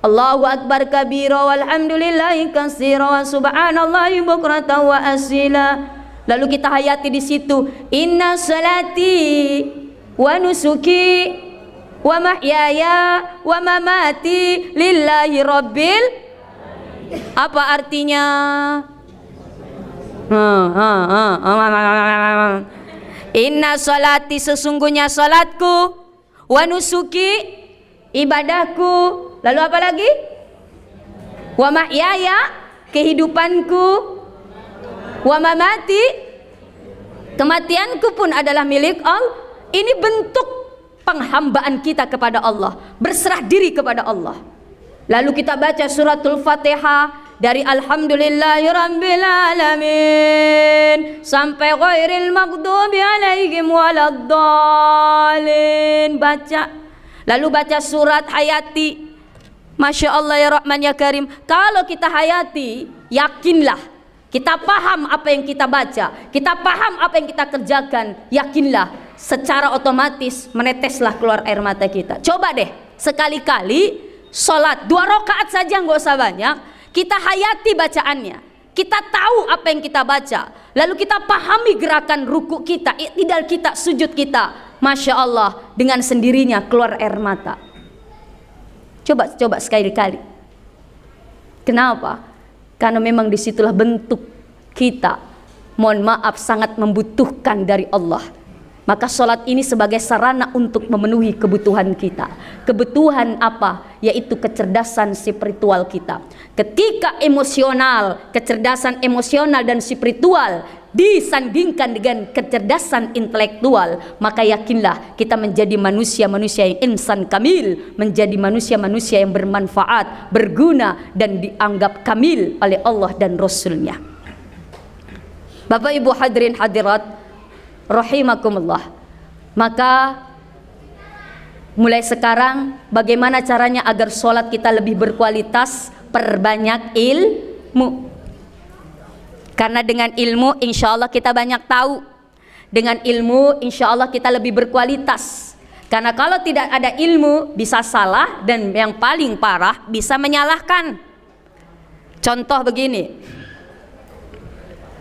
Allahu akbar kabira walhamdulillahi katsira wa subhanallahi bukratan wa asila. Lalu kita hayati di situ, inna salati wa nusuki wa mahyaya wa mamati lillahi rabbil. Apa artinya? Inna salati, sesungguhnya salatku, wa nusuki, ibadahku, lalu apa lagi? Wa mahyaya, kehidupanku, wa mamati, kematianku pun adalah milik Allah. Ini bentuk penghambaan kita kepada Allah, berserah diri kepada Allah. Lalu kita baca suratul Fatihah dari alhamdulillahirabbil alamin sampai ghairil maghdubi alaihim waladdallin, baca. Lalu baca surat hayati. Masya Allah, ya Rahman, ya Karim. Kalau kita hayati, yakinlah kita paham apa yang kita baca, kita paham apa yang kita kerjakan, yakinlah secara otomatis meneteslah keluar air mata kita. Coba deh sekali-kali sholat 2 rakaat saja, nggak usah banyak, kita hayati bacaannya, kita tahu apa yang kita baca, lalu kita pahami gerakan ruku kita, i'tidal kita, sujud kita. Masya Allah, dengan sendirinya keluar air mata. Coba sekali-kali. Kenapa? Karena memang disitulah bentuk kita, mohon maaf, sangat membutuhkan dari Allah. Maka sholat ini sebagai sarana untuk memenuhi kebutuhan kita. Kebutuhan apa? Yaitu kecerdasan spiritual kita. Ketika emosional, kecerdasan emosional dan spiritual disandingkan dengan kecerdasan intelektual, maka yakinlah kita menjadi manusia-manusia yang insan kamil, menjadi manusia-manusia yang bermanfaat, berguna, dan dianggap kamil oleh Allah dan Rasulnya. Bapak Ibu hadirin hadirat rahimakumullah. Maka mulai sekarang bagaimana caranya agar sholat kita lebih berkualitas? Perbanyak ilmu. Karena dengan ilmu insya Allah kita banyak tahu. Dengan ilmu insya Allah kita lebih berkualitas. Karena kalau tidak ada ilmu bisa salah, dan yang paling parah bisa menyalahkan. Contoh begini,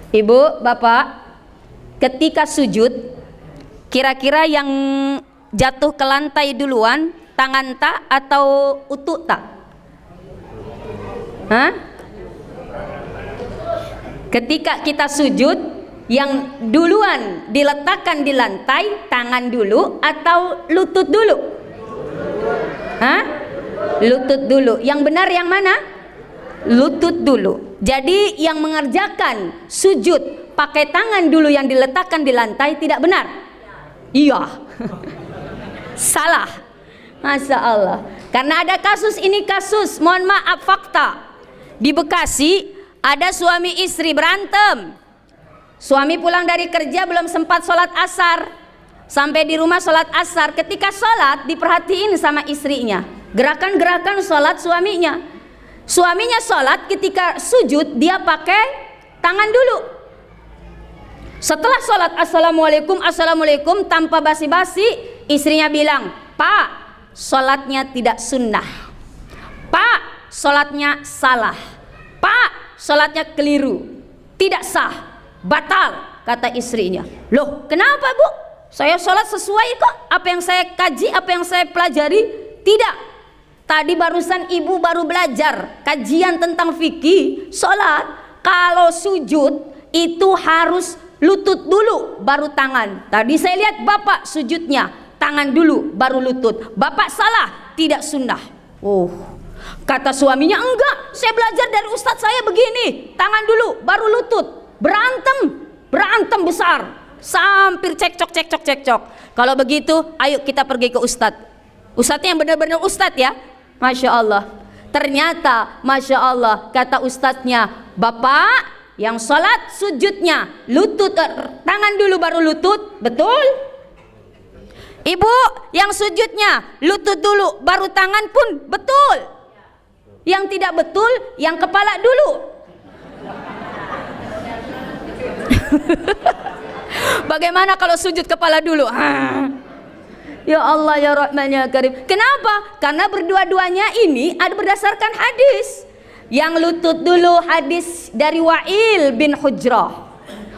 Ibu, Bapak, ketika sujud, kira-kira yang jatuh ke lantai duluan tangan tak atau utuk tak? Hah? Ketika kita sujud, yang duluan diletakkan di lantai tangan dulu atau lutut dulu? Hah? Lutut dulu. Yang benar yang mana? Lutut dulu. Jadi yang mengerjakan sujud pakai tangan dulu yang diletakkan di lantai tidak benar? Iya. Salah. Masya Allah. Karena ada kasus, ini kasus, mohon maaf, fakta. Di Bekasi ada suami istri berantem. Suami pulang dari kerja belum sempat sholat asar. Sampai di rumah sholat asar. Ketika sholat diperhatiin sama istrinya gerakan-gerakan sholat suaminya. Suaminya sholat, ketika sujud dia pakai tangan dulu. Setelah sholat assalamualaikum, assalamualaikum, tanpa basi-basi istrinya bilang, "Pak, sholatnya tidak sunnah. Pak, sholatnya salah. Pak, sholatnya keliru, tidak sah, batal," kata istrinya. "Loh, kenapa Bu? Saya sholat sesuai kok, apa yang saya kaji, apa yang saya pelajari." "Tidak, tadi barusan ibu baru belajar kajian tentang fikih sholat. Kalau sujud itu harus lutut dulu baru tangan. Tadi saya lihat Bapak sujudnya tangan dulu baru lutut. Bapak salah, tidak sunnah." Oh, kata suaminya, "Enggak, saya belajar dari ustadz saya begini, tangan dulu baru lutut." Berantem besar, sampir cekcok. Kalau begitu ayo kita pergi ke ustadz. Ustadznya yang benar-benar ustadz ya. Masya Allah. Ternyata Masya Allah, kata ustadznya, "Bapak yang sholat sujudnya lutut, tangan dulu baru lutut, betul? Ibu yang sujudnya lutut dulu baru tangan pun betul. Yang tidak betul yang kepala dulu." Bagaimana kalau sujud kepala dulu? Ya Allah ya Rahman ya Karim. Kenapa? Karena berdua-duanya ini ada berdasarkan hadis. Yang lutut dulu hadis dari Wa'il bin Hujrah.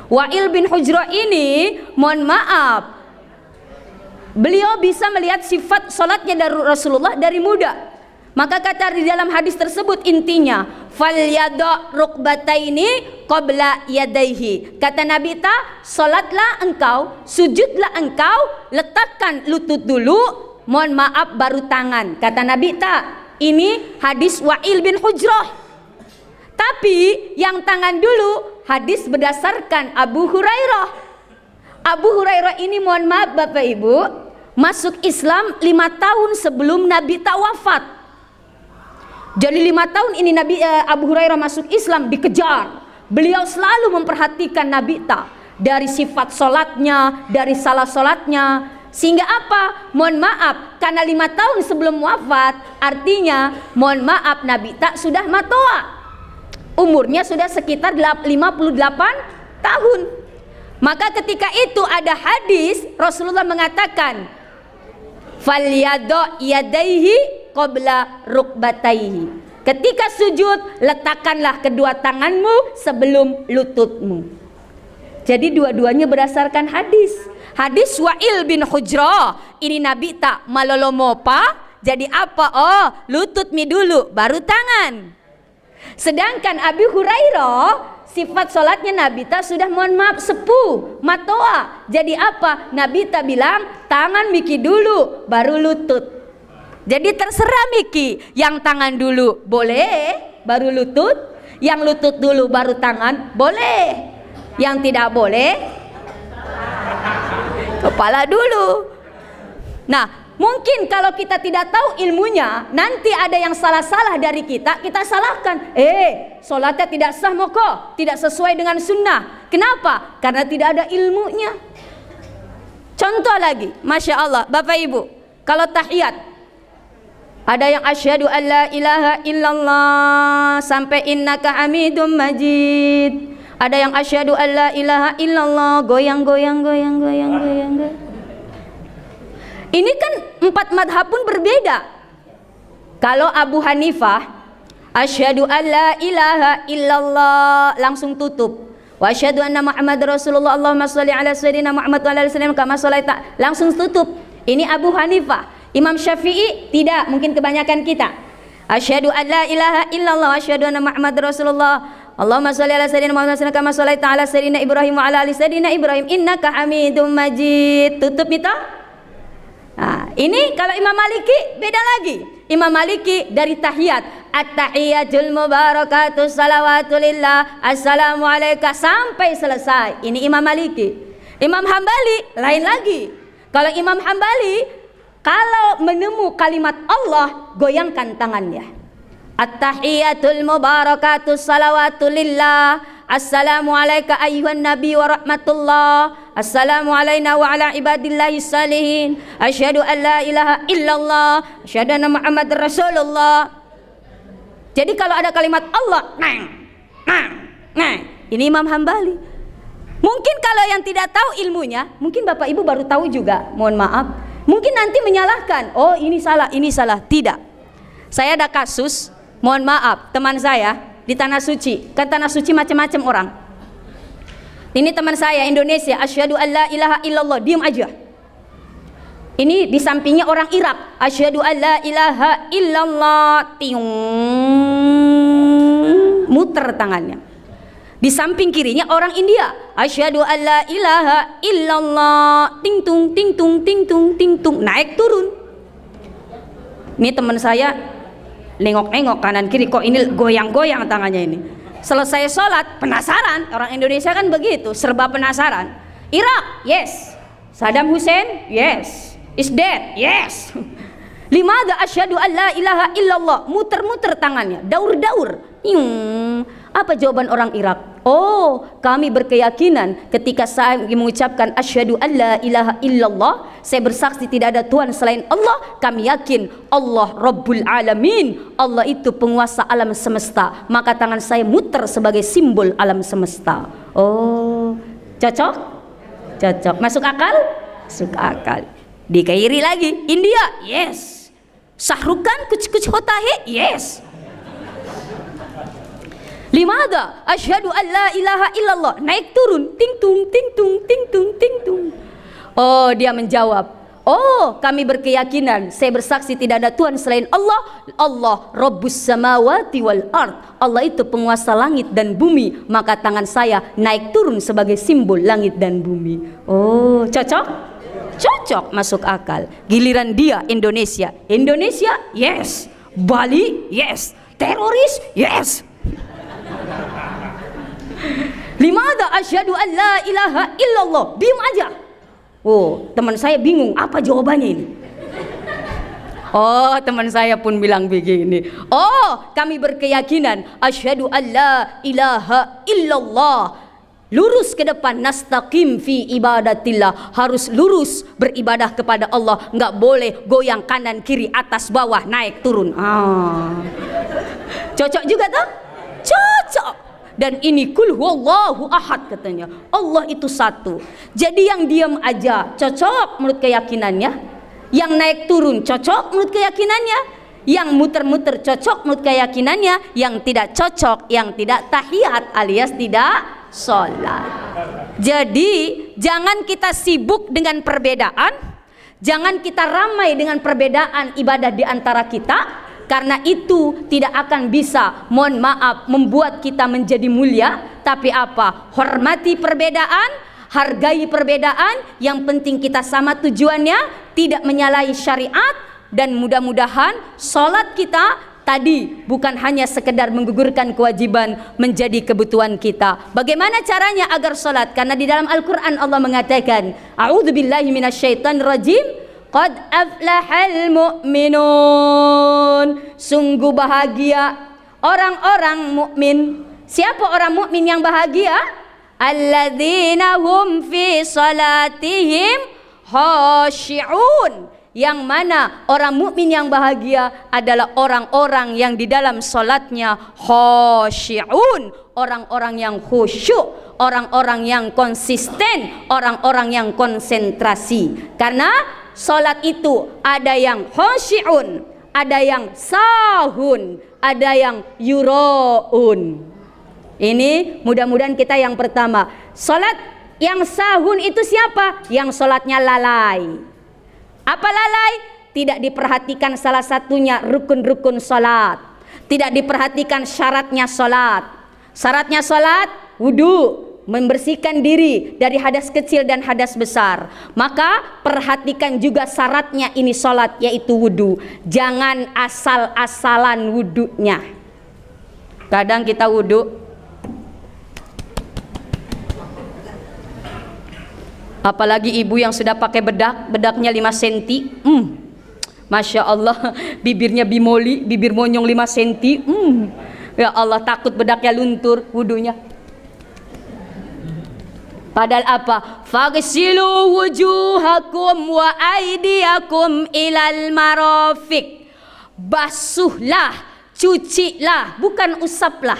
Wa'il bin Hujrah ini, mohon maaf, beliau bisa melihat sifat sholatnya dari Rasulullah dari muda. Maka kata di dalam hadis tersebut intinya, "Fal yada rukbataini qabla yadaihi." Kata Nabi ta, "Salatlah engkau, sujudlah engkau, letakkan lutut dulu, mohon maaf baru tangan." Kata Nabi ta. Ini hadis Wa'il bin Hujrah. Tapi yang tangan dulu hadis berdasarkan Abu Hurairah. Abu Hurairah ini, mohon maaf Bapak Ibu, masuk Islam 5 tahun sebelum Nabi tak wafat. Jadi 5 tahun ini Abu Hurairah masuk Islam dikejar. Beliau selalu memperhatikan Nabi tak, dari sifat sholatnya, dari salah sholatnya. Sehingga apa? Mohon maaf, karena 5 tahun sebelum wafat, artinya mohon maaf Nabi tak sudah matoa. Umurnya sudah sekitar 58 tahun. Maka ketika itu ada hadis Rasulullah mengatakan, "Falyada yadaihi qabla rukbataihi." Ketika sujud, letakkanlah kedua tanganmu sebelum lututmu. Jadi dua-duanya berdasarkan hadis. Hadis Wa'il bin Hujrah. Ini Nabi tak malolomopa. Jadi apa? Oh, lutut mi dulu baru tangan. Sedangkan Abi Hurairah sifat sholatnya Nabi ta sudah mohon maaf sepuh, matoa. Jadi apa? Nabi ta bilang tangan miki dulu baru lutut. Jadi terserah miki, yang tangan dulu boleh baru lutut, yang lutut dulu baru tangan boleh, yang tidak boleh kepala dulu. Nah, mungkin kalau kita tidak tahu ilmunya, nanti ada yang salah-salah dari kita salahkan. Sholatnya tidak sah moko, tidak sesuai dengan sunnah. Kenapa? Karena tidak ada ilmunya. Contoh lagi, Masya Allah, Bapak Ibu, kalau tahiyat, ada yang asyhadu an la ilaha illallah sampai innaka hamidum majid. Ada yang asyhadu an la ilaha illallah, goyang. Ini kan 4 madhab pun berbeda. Kalau Abu Hanifah asyhadu an la ilaha illallah langsung tutup. Wa asyhadu anna Muhammad Rasulullah, Allahumma sholli ala sayyidina Muhammad wa ala ali sayyidina kama sholaita, langsung tutup. Ini Abu Hanifah. Imam Syafi'i tidak, mungkin kebanyakan kita. Asyhadu an la ilaha illallah wa asyhadu anna Muhammad Rasulullah, Allahumma sholli ala sayyidina Muhammad kama sholaita ala sayyidina Ibrahim wa ala ali sayyidina Ibrahim innaka Hamidum Majid. Tutup itu. Nah, ini kalau Imam Maliki beda lagi. Imam Maliki dari tahiyat, at-tahiyatul mubarakatuh salawatulillah assalamu alayka sampai selesai. Ini Imam Maliki. Imam Hambali lain lagi. Kalau Imam Hambali, kalau menemu kalimat Allah, goyangkan tangannya. At-tahiyatul mubarakatuh salawatulillah assalamu alayka ayyuhan nabi wa rahmatullah, assalamu alayna wa ala ibadillahi salihin, asyhadu an la ilaha illallah, asyhadu anna Muhammad Rasulullah. Jadi kalau ada kalimat Allah, ini Imam Hambali. Mungkin kalau yang tidak tahu ilmunya, mungkin Bapak Ibu baru tahu juga, mohon maaf. Mungkin nanti menyalahkan, oh ini salah. Tidak. Saya ada kasus, mohon maaf, teman saya di Tanah Suci. Kan Tanah Suci macam-macam orang. Ini teman saya Indonesia, asyhadu an la ilaha illallah, diam aja. Ini di sampingnya orang Irak, asyhadu an la ilaha illallah, tiung, muter tangannya. Di samping kirinya orang India, asyhadu an la ilaha illallah, ting tung, naik turun. Ini teman saya nengok-nengok kanan kiri, kok ini goyang-goyang tangannya ini. Selesai sholat, penasaran. Orang Indonesia kan begitu, serba penasaran. Irak, yes. Saddam Hussein, yes. Is dead, yes. Limadha asyhadu an la ilaha illallah, muter-muter tangannya, daur-daur. Apa jawaban orang Irak? Oh, kami berkeyakinan ketika saya mengucapkan asyhadu an la ilaha illallah, saya bersaksi tidak ada Tuhan selain Allah, kami yakin Allah Rabbul Alamin, Allah itu penguasa alam semesta, maka tangan saya muter sebagai simbol alam semesta. Oh, cocok? Cocok. Masuk akal? Masuk akal. Dikairi lagi, India, yes. Sahrukan kuch hota hai, yes. Limada asyhadu an la ilaha illallah, naik turun, ting tung. Oh, dia menjawab, oh kami berkeyakinan, saya bersaksi tidak ada Tuhan selain Allah, Allah Rabbus samawati wal ard, Allah itu penguasa langit dan bumi, maka tangan saya naik turun sebagai simbol langit dan bumi. Oh, cocok? Cocok, masuk akal. Giliran dia Indonesia, yes. Bali, yes. Teroris, yes. Limada asyhadu an la ilaha illallah, diam aja. Oh, teman saya bingung apa jawabannya ini. Oh, teman saya pun bilang begini, oh kami berkeyakinan asyhadu an la ilaha illallah, lurus ke depan, nastaqim fi ibadatillah, harus lurus beribadah kepada Allah, nggak boleh goyang kanan kiri atas bawah naik turun. Cocok juga tuh? Cocok. Dan ini kul huwallahu ahad katanya, Allah itu satu. Jadi yang diam aja cocok menurut keyakinannya, yang naik turun cocok menurut keyakinannya, yang muter-muter cocok menurut keyakinannya, yang tidak cocok, yang tidak tahiyat alias tidak sholat. Jadi jangan kita sibuk dengan perbedaan, jangan kita ramai dengan perbedaan ibadah di antara kita, karena itu tidak akan bisa, mohon maaf, membuat kita menjadi mulia. Tapi apa? Hormati perbedaan, hargai perbedaan, yang penting kita sama tujuannya, tidak menyalahi syariat. Dan mudah-mudahan sholat kita tadi bukan hanya sekedar menggugurkan kewajiban, menjadi kebutuhan kita. Bagaimana caranya agar sholat? Karena di dalam Al-Quran Allah mengatakan, a'udzubillahi minasyaitonirrajim, qad aflahal mu'minun, sungguh bahagia orang-orang mukmin. Siapa orang mukmin yang bahagia? Alladzina hum fi salatihim khashi'un, yang mana orang mukmin yang bahagia adalah orang-orang yang di dalam salatnya khashi'un, orang-orang yang khusyuk, orang-orang yang konsisten, orang-orang yang konsentrasi. Karena salat itu ada yang khashi'un, ada yang sahun, ada yang yuraun. Ini mudah-mudahan kita yang pertama. Salat yang sahun itu siapa? Yang salatnya lalai. Apa lalai? Tidak diperhatikan salah satunya rukun-rukun salat, tidak diperhatikan syaratnya salat. Syaratnya salat wudu, membersihkan diri dari hadas kecil dan hadas besar. Maka perhatikan juga syaratnya ini salat, yaitu wudu. Jangan asal-asalan wudunya. Kadang kita wudu, apalagi ibu yang sudah pakai bedak, bedaknya 5 cm, Masya Allah, bibirnya bimoli, bibir monyong 5 cm, ya Allah, takut bedaknya luntur wudunya. Padahal apa? Faghsilu wujuhakum wa aydiyakum ilal marafiq. Basuhlah, cucilah, bukan usaplah,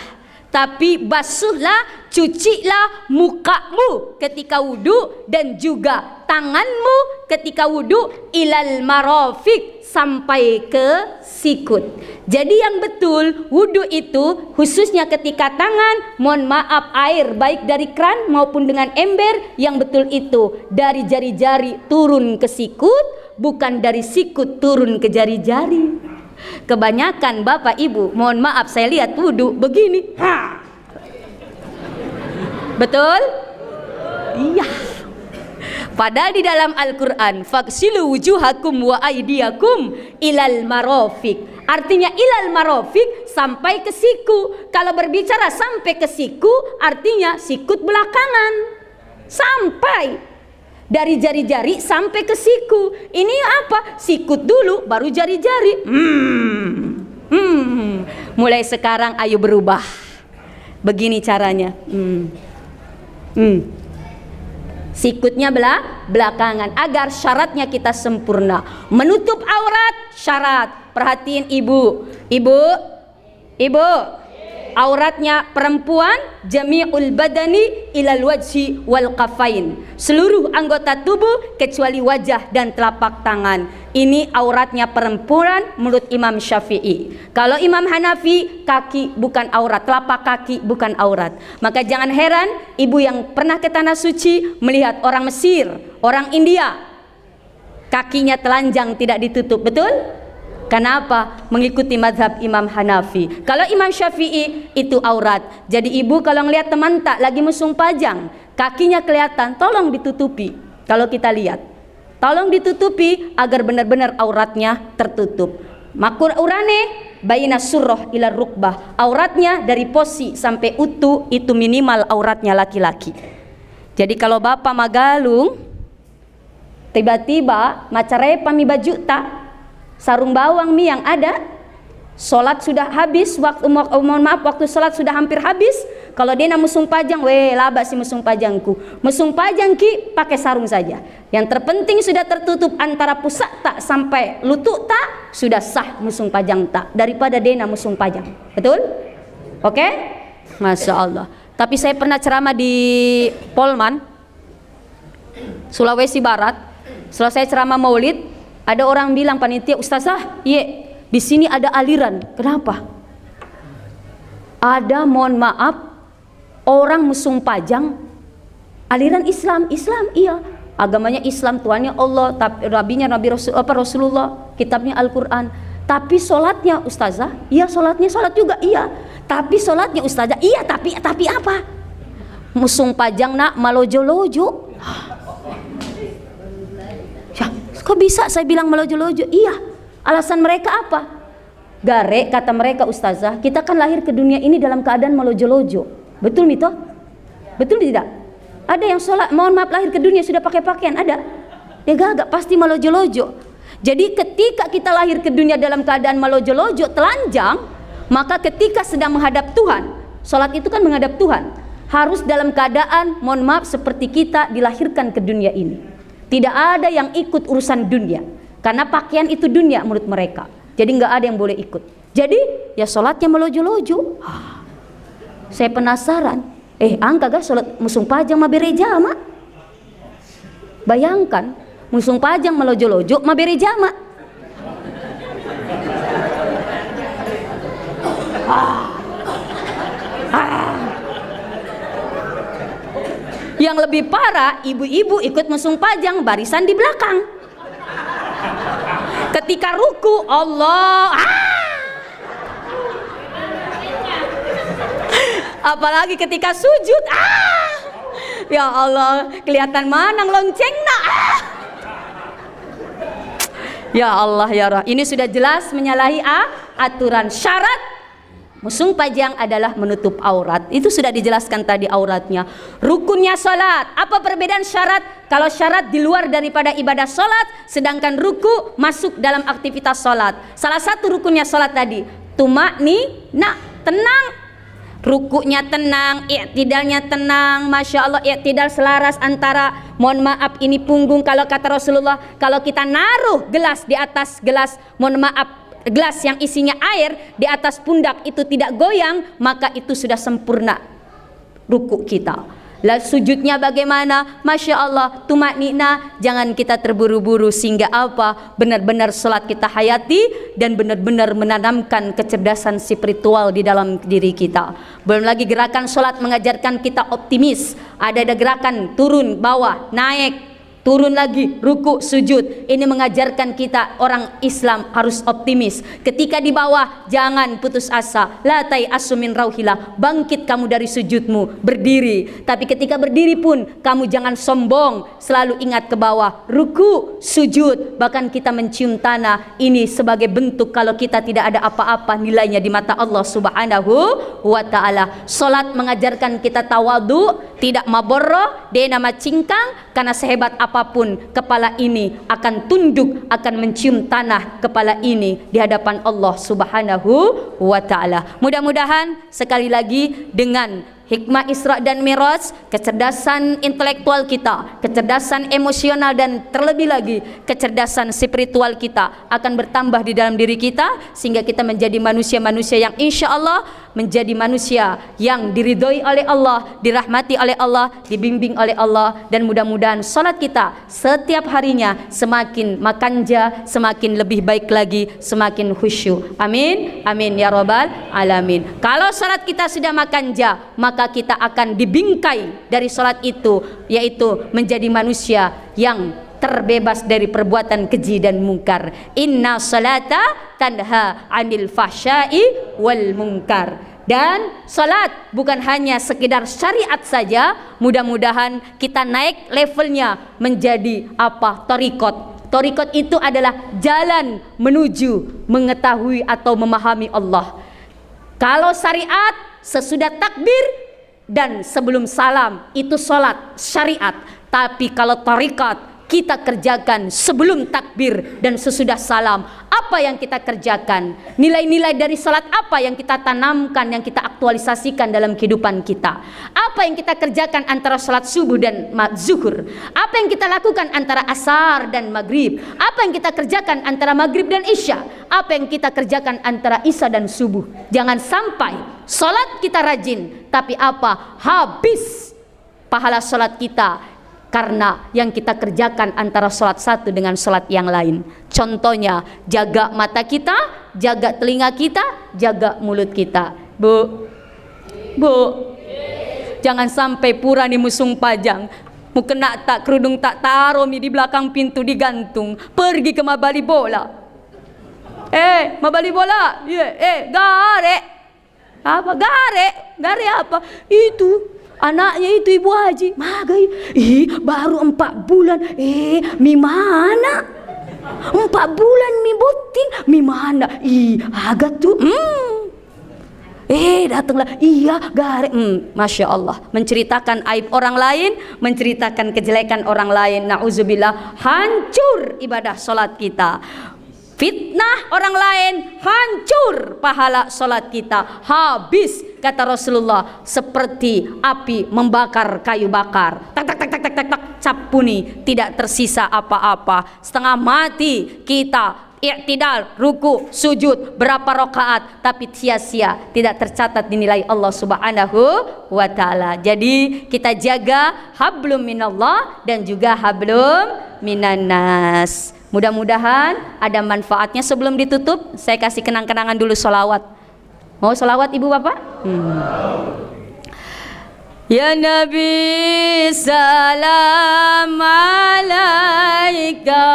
tapi basuhlah, cucilah mukamu ketika wudu dan juga tanganmu ketika wudu ilal marafiq, sampai ke sikut. Jadi yang betul wudu itu khususnya ketika tangan, mohon maaf, air baik dari kran maupun dengan ember, yang betul itu dari jari-jari turun ke sikut, bukan dari sikut turun ke jari-jari. Kebanyakan bapak ibu, mohon maaf, saya lihat wudu begini. Betul? Iya. Padahal di dalam Al-Quran, faghsilu wujuhakum wa aydiyakum ilal marafiq, artinya ilal marafiq, sampai ke siku. Kalau berbicara sampai ke siku, artinya sikut belakangan, sampai dari jari-jari sampai ke siku. Ini apa? Sikut dulu baru jari-jari. Mulai sekarang ayo berubah. Begini caranya. Sikutnya belakangan, agar syaratnya kita sempurna. Menutup aurat syarat. Perhatiin ibu, auratnya perempuan jami'ul badani ilal wajhi wal qafain, seluruh anggota tubuh kecuali wajah dan telapak tangan. Ini auratnya perempuan menurut Imam Syafi'i. Kalau Imam Hanafi, kaki bukan aurat, telapak kaki bukan aurat. Maka jangan heran ibu yang pernah ke tanah suci melihat orang Mesir, orang India, kakinya telanjang tidak ditutup. Betul? Kenapa? Mengikuti mazhab Imam Hanafi. Kalau Imam Syafi'i itu aurat. Jadi ibu kalau ngelihat teman tak lagi mesum pajang, kakinya kelihatan, tolong ditutupi. Kalau kita lihat, tolong ditutupi agar benar-benar auratnya tertutup. Makur urane baina surroh ila rukbah, auratnya dari posi sampai utuh itu minimal auratnya laki-laki. Jadi kalau bapak magalung, tiba-tiba macarepa mi baju tak, sarung bawang mi yang ada, sholat sudah habis, mohon maaf, waktu sholat sudah hampir habis. Kalau dia nak mesum pajang, laba si mesum pajangku. Mesum pajang ki pakai sarung saja. Yang terpenting sudah tertutup antara pusat tak sampai lutut tak, sudah sah mesum pajang tak, daripada dia nak mesum pajang. Betul? Oke? Masya Allah. Tapi saya pernah ceramah di Polman, Sulawesi Barat. Setelah saya ceramah maulid, ada orang bilang, panitia, ustazah, iya, di sini ada aliran. Kenapa? Ada, mohon maaf, orang mesum pajang, aliran Islam, iya, agamanya Islam, Tuhannya Allah, nabinya Nabi Rasulullah, kitabnya Al-Quran. Tapi sholatnya ustazah, iya sholatnya sholat juga, iya. Tapi sholatnya ustazah, iya tapi apa? Musung pajang nak malojo-lojo. Ya, kok bisa saya bilang malojo-lojo? Iya. Alasan mereka apa? Gare, kata mereka ustazah, kita kan lahir ke dunia ini dalam keadaan malojo-lojo. Betul Mito? Betul tidak? Ada yang sholat, mohon maaf, lahir ke dunia sudah pakai pakaian, ada? Ya gagak, pasti malojo-lojo. Jadi ketika kita lahir ke dunia dalam keadaan malojo-lojo, telanjang, maka ketika sedang menghadap Tuhan, sholat itu kan menghadap Tuhan, harus dalam keadaan, mohon maaf, seperti kita dilahirkan ke dunia ini. Tidak ada yang ikut urusan dunia, karena pakaian itu dunia menurut mereka. Jadi nggak ada yang boleh ikut. Jadi ya sholatnya melojo-lojo. Saya penasaran. Angka gak sholat musung pajang mabere jama? Bayangkan musung pajang melojo-lojo mabere jama. Yang lebih parah, ibu-ibu ikut musung pajang barisan di belakang. Ketika ruku, Allah, apalagi ketika sujud, ya Allah, kelihatan mana loncengna, ya Allah ya Roh, ini sudah jelas menyalahi aturan. Syarat musung pajang adalah menutup aurat. Itu sudah dijelaskan tadi auratnya. Rukunnya salat. Apa perbedaan syarat? Kalau syarat di luar daripada ibadah salat, sedangkan ruku masuk dalam aktivitas salat. Salah satu rukunnya salat tadi, tumaknina, tenang. Rukunya tenang, i'tidalnya tenang. Masya Allah, i'tidal selaras antara, mohon maaf, ini punggung. Kalau kata Rasulullah, kalau kita naruh gelas di atas gelas, mohon maaf, gelas yang isinya air di atas pundak itu tidak goyang, maka itu sudah sempurna ruku kita. Lalu sujudnya bagaimana? Masya Allah, tumaknina, jangan kita terburu-buru sehingga apa? Benar-benar salat kita hayati dan benar-benar menanamkan kecerdasan spiritual di dalam diri kita. Belum lagi gerakan salat mengajarkan kita optimis. Ada gerakan turun, bawah, naik, turun lagi, ruku, sujud. Ini mengajarkan kita orang Islam harus optimis. Ketika di bawah, jangan putus asa. La tai'assu min rauhillah. Bangkit kamu dari sujudmu, berdiri. Tapi ketika berdiri pun kamu jangan sombong. Selalu ingat ke bawah, ruku, sujud. Bahkan kita mencium tanah. Ini sebagai bentuk kalau kita tidak ada apa-apa nilainya di mata Allah Subhanahu wa ta'ala. Salat mengajarkan kita tawadu, tidak maborro, dia nama cingkang, karena sehebat apapun kepala ini akan tunduk, akan mencium tanah kepala ini di hadapan Allah Subhanahu wa ta'ala. Mudah-mudahan sekali lagi dengan hikmah Isra dan Mi'raj, kecerdasan intelektual kita, kecerdasan emosional, dan terlebih lagi kecerdasan spiritual kita akan bertambah di dalam diri kita, sehingga kita menjadi manusia-manusia yang insya Allah menjadi manusia yang diridhoi oleh Allah, dirahmati oleh Allah, dibimbing oleh Allah. Dan mudah-mudahan salat kita setiap harinya semakin makanja, semakin lebih baik lagi, semakin khusyuk. Amin, amin ya rabbal alamin. Kalau salat kita sudah makanja, maka kita akan dibingkai dari salat itu, yaitu menjadi manusia yang terbebas dari perbuatan keji dan mungkar. Inna salata tanha anil fahsya'i wal mungkar. Dan salat bukan hanya sekedar syariat saja, mudah-mudahan kita naik levelnya menjadi apa? Torikot. Torikot itu adalah jalan menuju mengetahui atau memahami Allah. Kalau syariat sesudah takbir dan sebelum salam itu salat syariat. Tapi kalau tarikat kita kerjakan sebelum takbir dan sesudah salam. Apa yang kita kerjakan? Nilai-nilai dari salat apa yang kita tanamkan, yang kita aktualisasikan dalam kehidupan kita? Apa yang kita kerjakan antara salat subuh dan zuhur? Apa yang kita lakukan antara asar dan maghrib? Apa yang kita kerjakan antara maghrib dan isya? Apa yang kita kerjakan antara isya dan subuh? Jangan sampai salat kita rajin, tapi apa? Habis pahala salat kita karena yang kita kerjakan antara sholat satu dengan sholat yang lain. Contohnya, jaga mata kita, jaga telinga kita, jaga mulut kita. Bu, jangan sampai pura nih musung pajang. Mau kena tak kerudung tak taruh di belakang pintu digantung. Pergi ke mabali bola. Mabali bola. Gare. Apa? Gare apa? Itu anaknya itu Ibu Haji. Magai. Baru 4 bulan. Mi mana? 4 bulan mi botin. Mi mana? Agak tuh. Datanglah. Iya, gare. Masya Allah. Menceritakan aib orang lain, menceritakan kejelekan orang lain. Na'udzubillah. Hancur ibadah sholat kita. Fitnah orang lain, hancur pahala sholat kita. Habis, kata Rasulullah, seperti api membakar kayu bakar. Tak tak tak tak tak tak tak, capuni, tidak tersisa apa-apa. Setengah mati kita. I'tidal, ruku, sujud, berapa rakaat, tapi sia-sia, tidak tercatat dinilai Allah Subhanahu wa Ta'ala. Jadi kita jaga hablum minallah dan juga hablum minannas. Mudah-mudahan ada manfaatnya. Sebelum ditutup, saya kasih kenang-kenangan dulu sholawat. Mau sholawat Ibu Bapak? Ya Nabi salam alaika,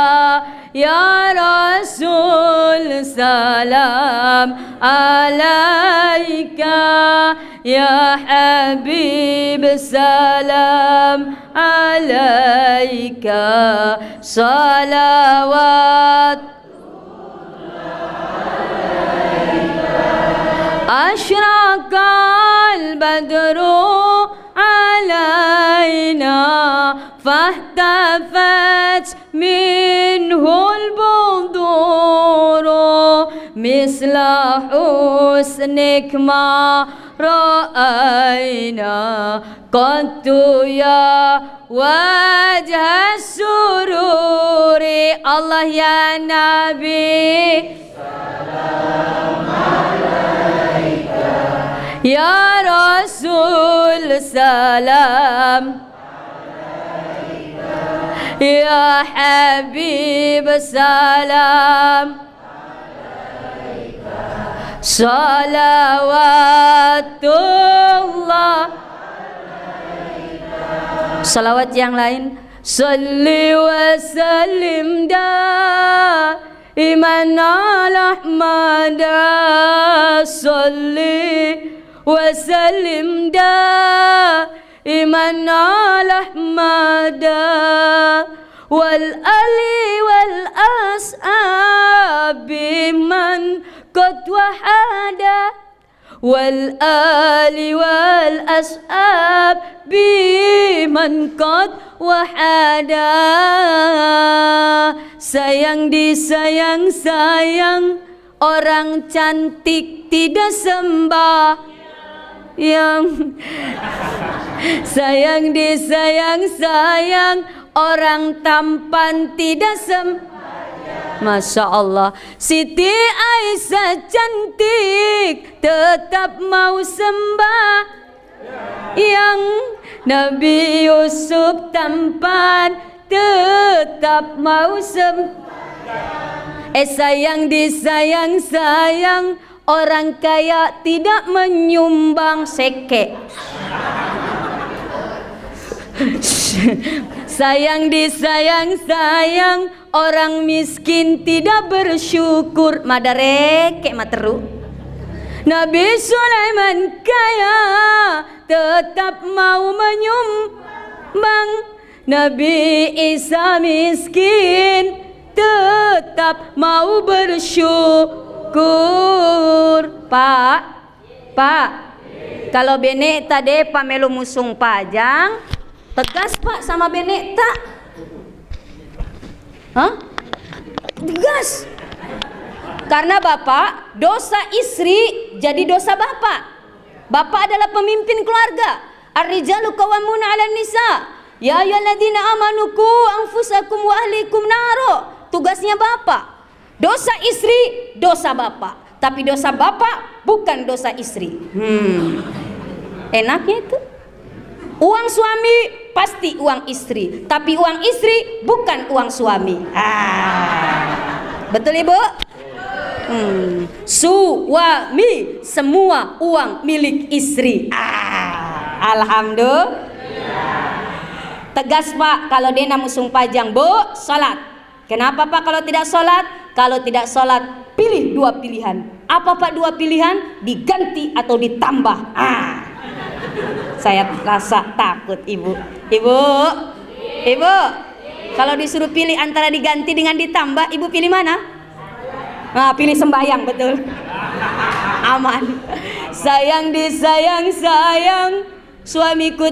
ya Rasul salam alaika, ya Habib salam alaika, salawat asyraqal badru علينا فاهتفت منه البذور مثل حسنك ما رأينا قط يا وجه السرور الله يا نبي سلام عليك Ya Rasul salam alaika, ya Habib salam alaika, salawatullah alaika. Salawat yang lain. Salli wa sallim daiman ala Ahmada, salli وسلم دائما على أحمد والآل والأصحاب من قد وحد والآل والأصحاب بمن قد وحد. Sayang disayang sayang, orang cantik tidak sembah. Yang sayang disayang sayang, orang tampan tidak Masya Allah. Siti Aisyah cantik tetap mau sembah. Yang Nabi Yusuf tampan tetap mau sembah. Sayang disayang sayang, orang kaya tidak menyumbang seke. Sayang disayang sayang, orang miskin tidak bersyukur. Madareke materu. Nabi Sulaiman kaya tetap mau menyumbang. Nabi Isa miskin tetap mau bersyukur. Pak, kalau benek tadi pamelu musung pajang, tegas Pak sama benek tak? Tegas. Karena Bapak dosa istri jadi dosa Bapak. Bapak adalah pemimpin keluarga. Ar-rijalu qawwamuna 'alan nisa. Ya ayyuhalladzina amanu qu anfusakum wa ahlikum naro. Tugasnya Bapak. Dosa istri, dosa Bapak. Tapi dosa Bapak bukan dosa istri. Enaknya itu. Uang suami pasti uang istri, tapi uang istri bukan uang suami. Betul Ibu? Suami semua uang milik istri. Alhamdulillah. Tegas Pak, kalau dia musung pajang Bu, sholat. Kenapa Pak kalau tidak sholat? Kalau tidak sholat pilih 2 pilihan. Apa Pak 2 pilihan? Diganti atau ditambah? Saya rasa takut Ibu. Ibu, kalau disuruh pilih antara diganti dengan ditambah, Ibu pilih mana? Pilih sembahyang, betul. Aman. Sayang disayang sayang, suamiku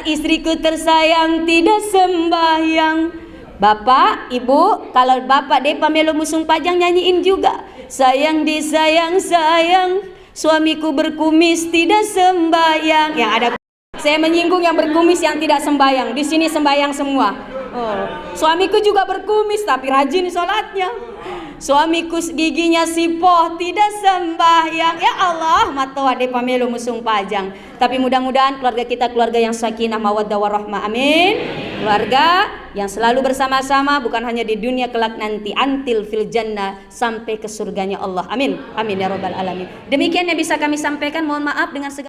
istriku tersayang, tidak sembahyang. Bapak, Ibu, kalau Bapak Depa Melo Musung Pajang nyanyiin juga. Sayang disayang sayang, suamiku berkumis tidak sembahyang. Yang ada, saya menyinggung yang berkumis yang tidak sembahyang. Di sini sembahyang semua. Suamiku juga berkumis tapi rajin sholatnya. Suamiku giginya sipoh tidak sembahyang. Ya Allah, matoa Depa Melo Musung Pajang. Tapi mudah-mudahan keluarga kita keluarga yang sakinah mawaddah warahmah. Amin. Keluarga yang selalu bersama-sama, bukan hanya di dunia kelak nanti, antil fil jannah, sampai ke surganya Allah. Amin. Amin ya rabbal alamin. Demikian yang bisa kami sampaikan. Mohon maaf dengan segala